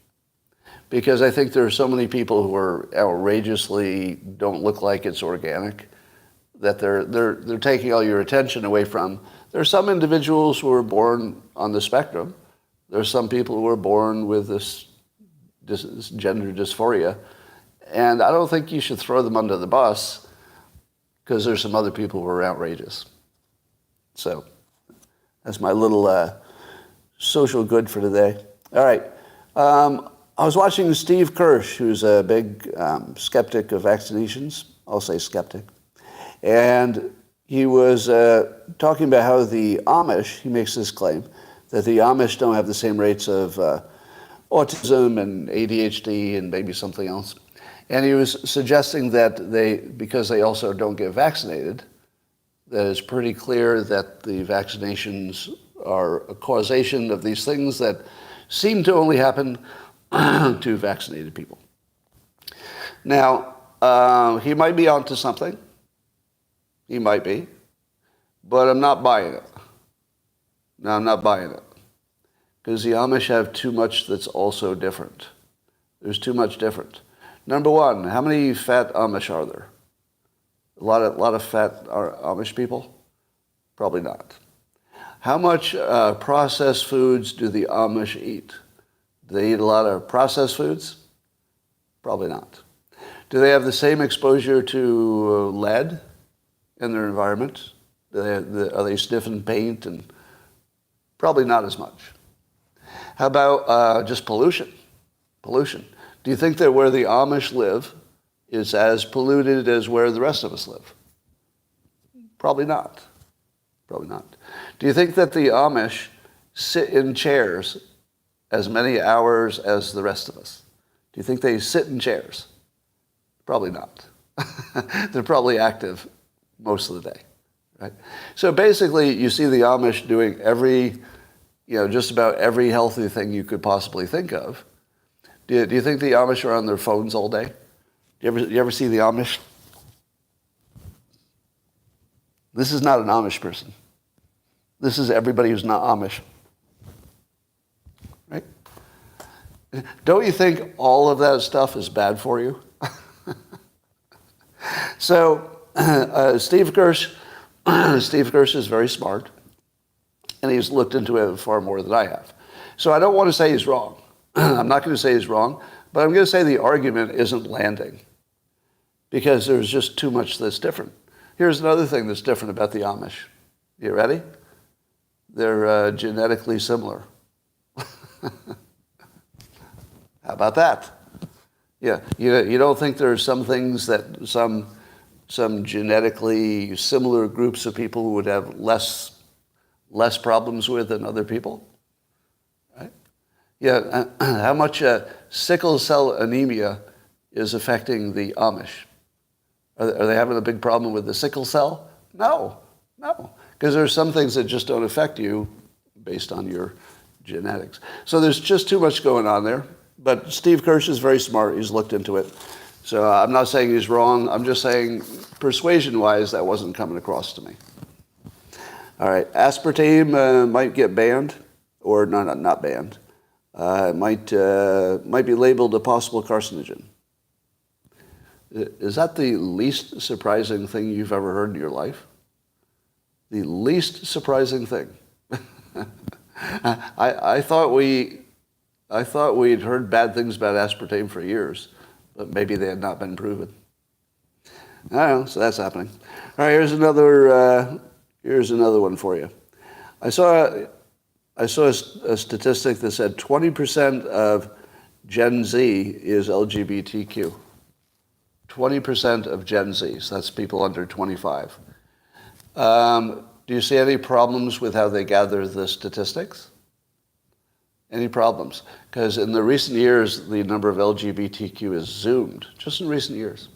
Because I think there are so many people who are outrageously don't look like it's organic, that they're taking all your attention away from. There are some individuals who are born on the spectrum. There are some people who are born with this gender dysphoria. And I don't think you should throw them under the bus because there's some other people who are outrageous. So that's my little social good for today. All right. I was watching Steve Kirsch, who's a big skeptic of vaccinations. I'll say skeptic. And he was talking about how the Amish, he makes this claim, that the Amish don't have the same rates of autism and ADHD and maybe something else. And he was suggesting that because they also don't get vaccinated, that it's pretty clear that the vaccinations are a causation of these things that seem to only happen to vaccinated people. Now, he might be onto something. He might be. But I'm not buying it. No, I'm not buying it. Because the Amish have too much that's also different. There's too much different. Number one, how many fat Amish are there? A lot of fat Amish people? Probably not. How much processed foods do the Amish eat? Do they eat a lot of processed foods? Probably not. Do they have the same exposure to lead in their environment? Are they sniffing paint? And probably not as much. How about just pollution? Pollution. Do you think that where the Amish live is as polluted as where the rest of us live? Probably not. Probably not. Do you think that the Amish sit in chairs as many hours as the rest of us? Do you think they sit in chairs? Probably not. They're probably active most of the day, right? So basically, you see the Amish doing just about every healthy thing you could possibly think of. Do you think the Amish are on their phones all day? Do you ever see the Amish? This is not an Amish person. This is everybody who's not Amish. Right? Don't you think all of that stuff is bad for you? So Steve Kirsch is very smart, and he's looked into it far more than I have. So I don't want to say he's wrong. I'm not going to say he's wrong, but I'm going to say the argument isn't landing because there's just too much that's different. Here's another thing that's different about the Amish. You ready? They're genetically similar. How about that? Yeah, you don't think there are some things that some genetically similar groups of people would have less problems with than other people? Yeah, how much sickle cell anemia is affecting the Amish? Are they having a big problem with the sickle cell? No, because there's some things that just don't affect you based on your genetics. So there's just too much going on there. But Steve Kirsch is very smart. He's looked into it. So I'm not saying he's wrong. I'm just saying persuasion-wise, that wasn't coming across to me. All right, aspartame might get banned, or not banned. It might be labeled a possible carcinogen. Is that the least surprising thing you've ever heard in your life? The least surprising thing. I thought we'd heard bad things about aspartame for years, but maybe they had not been proven. I don't know, so that's happening. All right, here's another one for you. I saw a statistic that said 20% of Gen Z is LGBTQ. 20% of Gen Z, so that's people under 25. Do you see any problems with how they gather the statistics? Any problems? Because in the recent years, the number of LGBTQ has zoomed, just in recent years.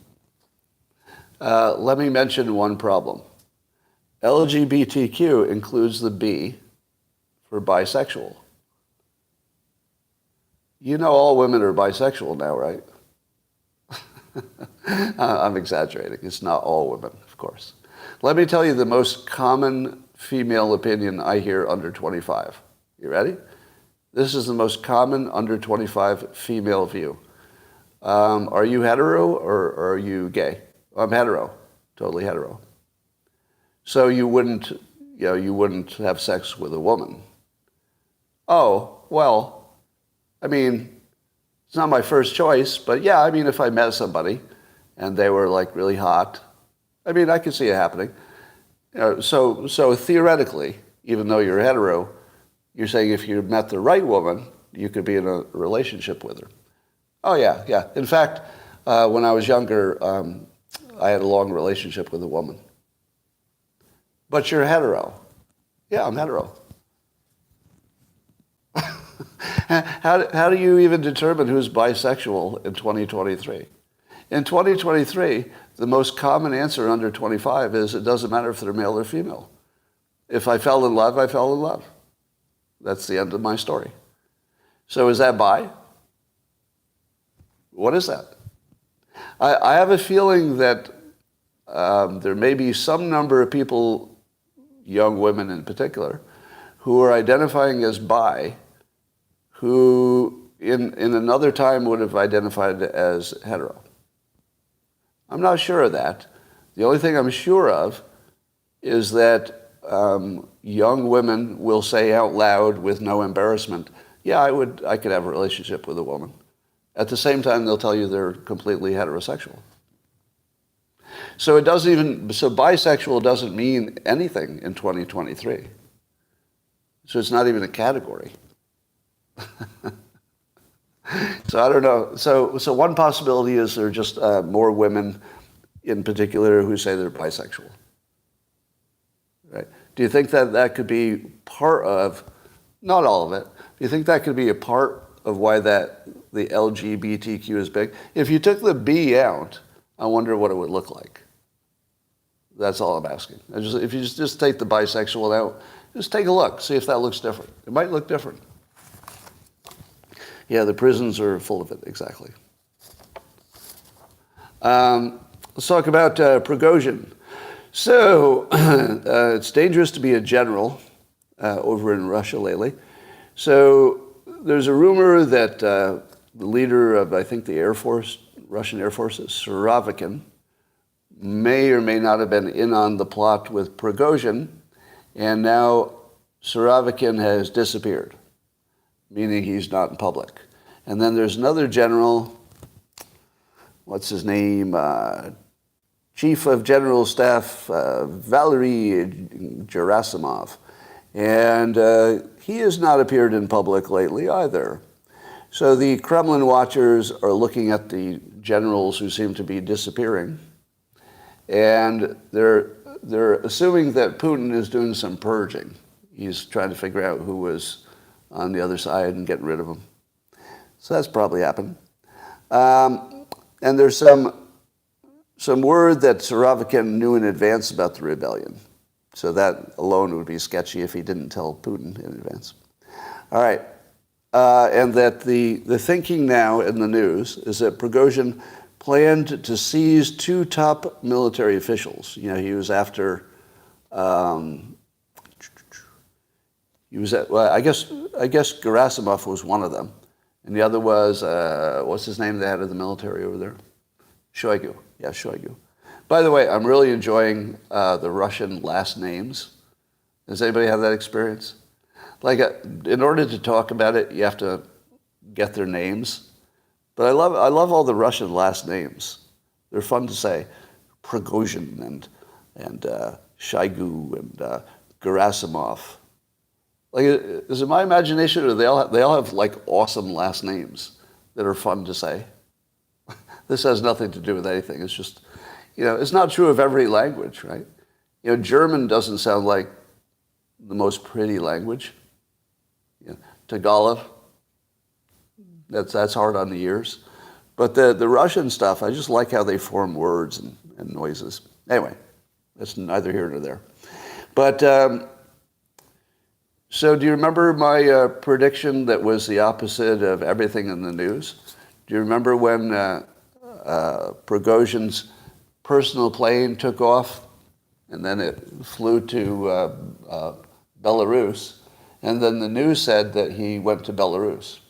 Let me mention one problem. LGBTQ includes the B for bisexual. You know all women are bisexual now, right? I'm exaggerating. It's not all women, of course. Let me tell you the most common female opinion I hear under 25. You ready? This is the most common under 25 female view. Are you hetero or are you gay? I'm hetero, totally hetero. So you wouldn't have sex with a woman. Oh, well, I mean, it's not my first choice, but yeah, I mean, if I met somebody and they were like really hot, I mean, I could see it happening. So theoretically, even though you're hetero, you're saying if you met the right woman, you could be in a relationship with her. Oh, yeah. In fact, when I was younger, I had a long relationship with a woman. But you're hetero. Yeah, I'm hetero. How do you even determine who's bisexual in 2023? In 2023, the most common answer under 25 is it doesn't matter if they're male or female. If I fell in love, I fell in love. That's the end of my story. So is that bi? What is that? I have a feeling that there may be some number of people, young women in particular, who are identifying as bi, who in another time would have identified as hetero. I'm not sure of that. The only thing I'm sure of is that young women will say out loud with no embarrassment, yeah, I could have a relationship with a woman. At the same time, they'll tell you they're completely heterosexual. So bisexual doesn't mean anything in 2023. So it's not even a category. So I don't know. So one possibility is there are just more women in particular who say they're bisexual. Right? Do you think that could be part of, not all of it, do you think that could be a part of why the LGBTQ is big? If you took the B out, I wonder what it would look like. That's all I'm asking. If you just take the bisexual out, just take a look, see if that looks different. It might look different. Yeah, the prisons are full of it, exactly. Let's talk about Prigozhin. So it's dangerous to be a general over in Russia lately. So there's a rumor that the leader of, I think, the Air Force, Russian Air Force, Surovikin, may or may not have been in on the plot with Prigozhin, and now Surovikin has disappeared, meaning he's not in public. And then there's another general, what's his name, Chief of General Staff, Valery Gerasimov. And he has not appeared in public lately either. So the Kremlin watchers are looking at the generals who seem to be disappearing, and they're assuming that Putin is doing some purging. He's trying to figure out who was on the other side and getting rid of them. So that's probably happened. And there's some word that Surovikin knew in advance about the rebellion. So that alone would be sketchy if he didn't tell Putin in advance. All right. And that the thinking now in the news is that Prigozhin planned to seize 2 top military officials. You know, he was after, I guess Gerasimov was one of them. And the other was, what's his name, the head of the military over there? Shoigu. Yeah, Shoigu. By the way, I'm really enjoying the Russian last names. Does anybody have that experience? Like, in order to talk about it, you have to get their names. But I love all the Russian last names. They're fun to say. Prigozhin and Shoigu and Gerasimov. Like, is it my imagination, or they all have like awesome last names that are fun to say? This has nothing to do with anything. It's just, you know, it's not true of every language, right? You know, German doesn't sound like the most pretty language. You know, Tagalog, that's hard on the ears. But the Russian stuff, I just like how they form words and noises. Anyway, that's neither here nor there. But so do you remember my prediction that was the opposite of everything in the news? Do you remember when Prigozhin's personal plane took off and then it flew to Belarus, and then the news said that he went to Belarus?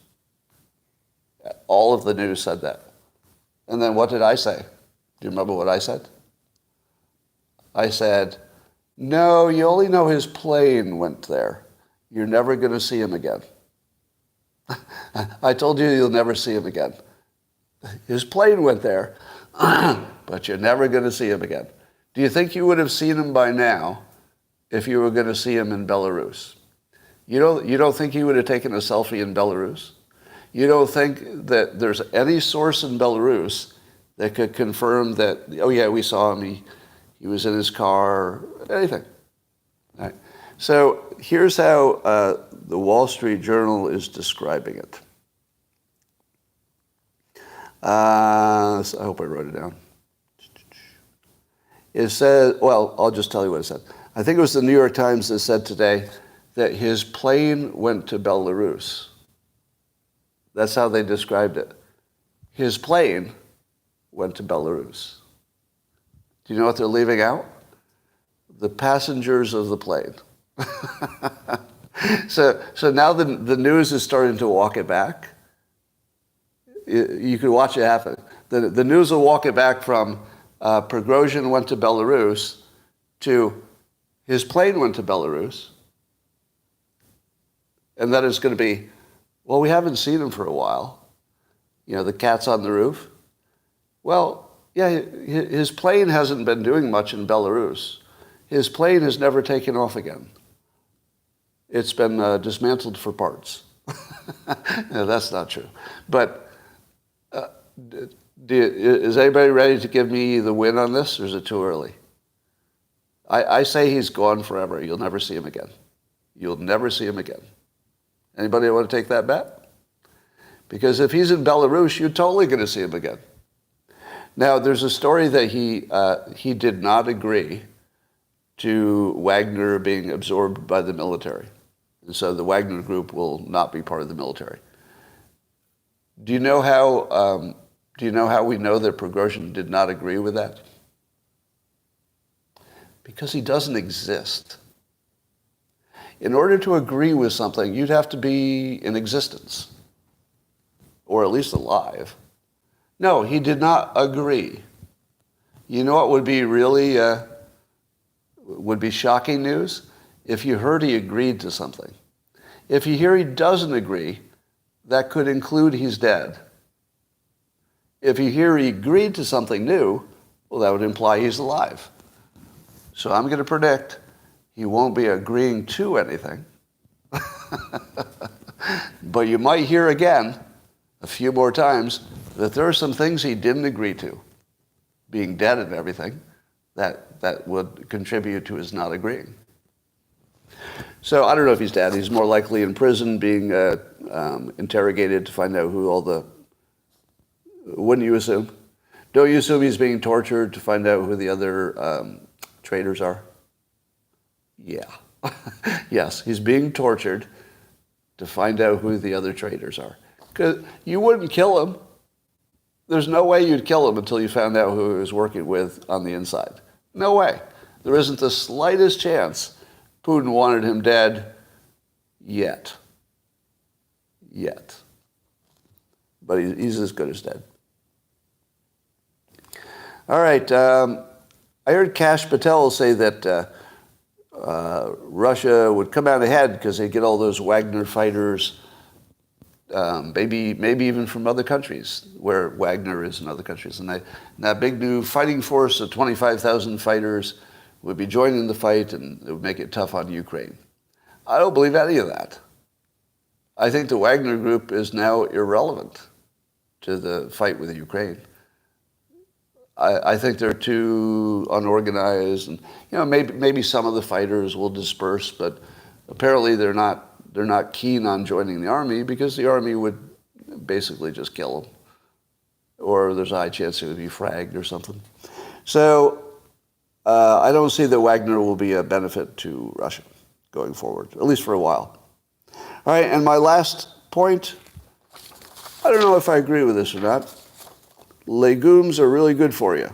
All of the news said that. And then what did I say? Do you remember what I said? I said, no, you only know his plane went there. You're never going to see him again. I told you you'll never see him again. His plane went there, but you're never going to see him again. Do you think you would have seen him by now if you were going to see him in Belarus? You don't think he would have taken a selfie in Belarus? You don't think that there's any source in Belarus that could confirm that, oh yeah, we saw him, he was in his car, anything. All right. So here's how the Wall Street Journal is describing it. So I hope I wrote it down. It says, well, I'll just tell you what it said. I think it was the New York Times that said today that his plane went to Belarus. That's how they described it. His plane went to Belarus. Do you know what they're leaving out? The passengers of the plane. So now the news is starting to walk it back. You can watch it happen. The news will walk it back from Prigozhin went to Belarus to his plane went to Belarus. And then it's going to be, well, we haven't seen him for a while. You know, the cat's on the roof. Well, yeah, his plane hasn't been doing much in Belarus. His plane has never taken off again. It's been dismantled for parts. No, that's not true. But is anybody ready to give me the win on this, or is it too early? I say he's gone forever. You'll never see him again. You'll never see him again. Anybody want to take that bet? Because if he's in Belarus, you're totally going to see him again. Now, there's a story that he did not agree to Wagner being absorbed by the military. And so the Wagner group will not be part of the military. Do you know how we know that Prigozhin did not agree with that? Because he doesn't exist. In order to agree with something, you'd have to be in existence, or at least alive. No, he did not agree. You know what would be really would be shocking news? If you heard he agreed to something. If you hear he doesn't agree, that could include he's dead. If you hear he agreed to something new, well, that would imply he's alive. So I'm going to predict he won't be agreeing to anything. But you might hear again, a few more times, that there are some things he didn't agree to, being dead and everything, that would contribute to his not agreeing. So I don't know if he's dead. He's more likely in prison being interrogated to find out who all the... Wouldn't you assume? Don't you assume he's being tortured to find out who the other traitors are? Yeah. Yes, he's being tortured to find out who the other traitors are. Because you wouldn't kill him. There's no way you'd kill him until you found out who he was working with on the inside. No way. There isn't the slightest chance Putin wanted him dead yet. Yet. But he's as good as dead. All right. I heard Kash Patel say that Russia would come out ahead because they get all those Wagner fighters, maybe even from other countries where Wagner is in other countries. And that big new fighting force of 25,000 fighters would be joining the fight, and it would make it tough on Ukraine. I don't believe any of that. I think the Wagner group is now irrelevant to the fight with Ukraine. I think they're too unorganized, and maybe some of the fighters will disperse, but apparently they're not keen on joining the army because the army would basically just kill them, or there's a high chance it would be fragged or something. So I don't see that Wagner will be a benefit to Russia going forward, at least for a while. All right, and my last point, I don't know if I agree with this or not. Legumes are really good for you.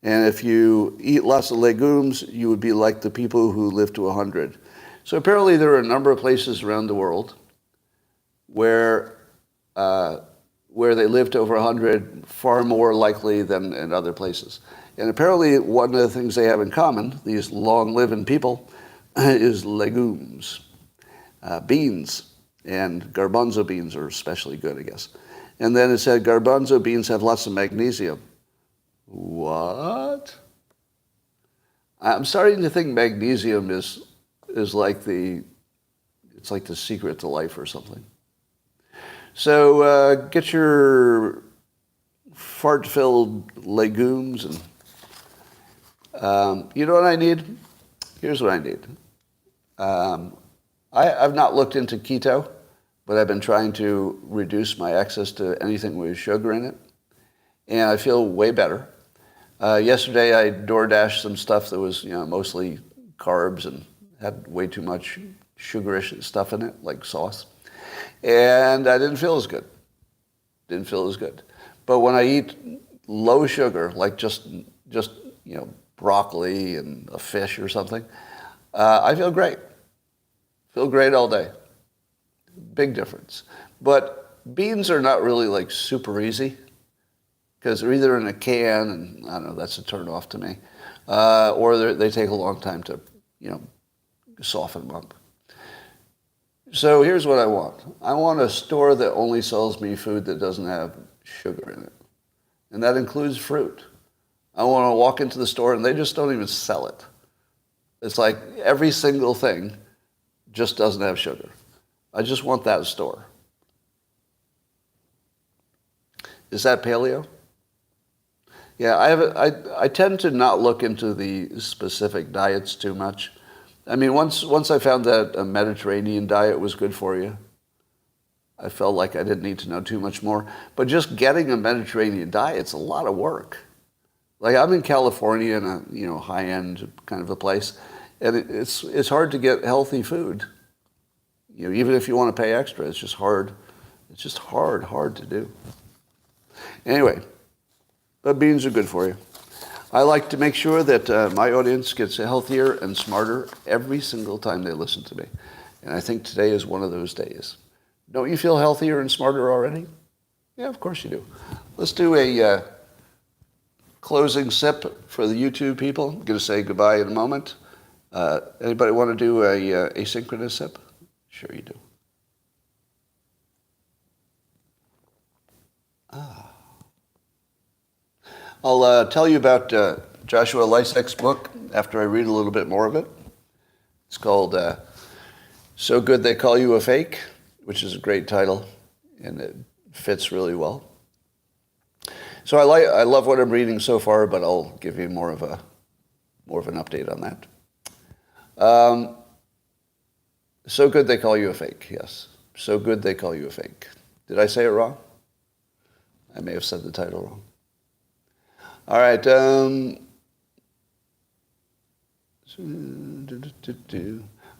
And if you eat lots of legumes, you would be like the people who live to 100. So apparently there are a number of places around the world where they live to over 100, far more likely than in other places. And apparently one of the things they have in common, these long-living people, is legumes. Beans, and garbanzo beans are especially good, I guess. And then it said garbanzo beans have lots of magnesium. What? I'm starting to think magnesium is like the secret to life or something. So get your fart-filled legumes, and you know what I need? Here's what I need. I've not looked into keto, but I've been trying to reduce my access to anything with sugar in it, and I feel way better. Yesterday I DoorDashed some stuff that was mostly carbs and had way too much sugarish stuff in it, like sauce, and I didn't feel as good. But when I eat low sugar, like just broccoli and a fish or something, I feel great. Feel great all day. Big difference. But beans are not really like super easy because they're either in a can, and I don't know, that's a turn off to me, or they take a long time to, soften them up. So here's what I want. I want a store that only sells me food that doesn't have sugar in it. And that includes fruit. I want to walk into the store and they just don't even sell it. It's like every single thing just doesn't have sugar. I just want that store. Is that paleo? Yeah, I tend to not look into the specific diets too much. I mean, once I found that a Mediterranean diet was good for you, I felt like I didn't need to know too much more. But just getting a Mediterranean diet's a lot of work. Like I'm in California in a high-end kind of a place, and it's hard to get healthy food. Even if you want to pay extra, it's just hard. It's just hard to do. Anyway, but beans are good for you. I like to make sure that my audience gets healthier and smarter every single time they listen to me. And I think today is one of those days. Don't you feel healthier and smarter already? Yeah, of course you do. Let's do a closing sip for the YouTube people. I'm going to say goodbye in a moment. Anybody want to do a asynchronous sip? Sure you do. I'll tell you about Joshua Lysek's book after I read a little bit more of it. It's called So Good They Call You a Fake, which is a great title, and it fits really well. So I love what I'm reading so far, but I'll give you more of an update on that. So good they call you a fake, yes. So good they call you a fake. Did I say it wrong? I may have said the title wrong. All right.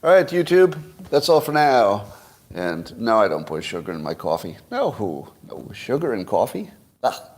All right, YouTube. That's all for now. And no, I don't put sugar in my coffee. No, who? No sugar in coffee? Ah.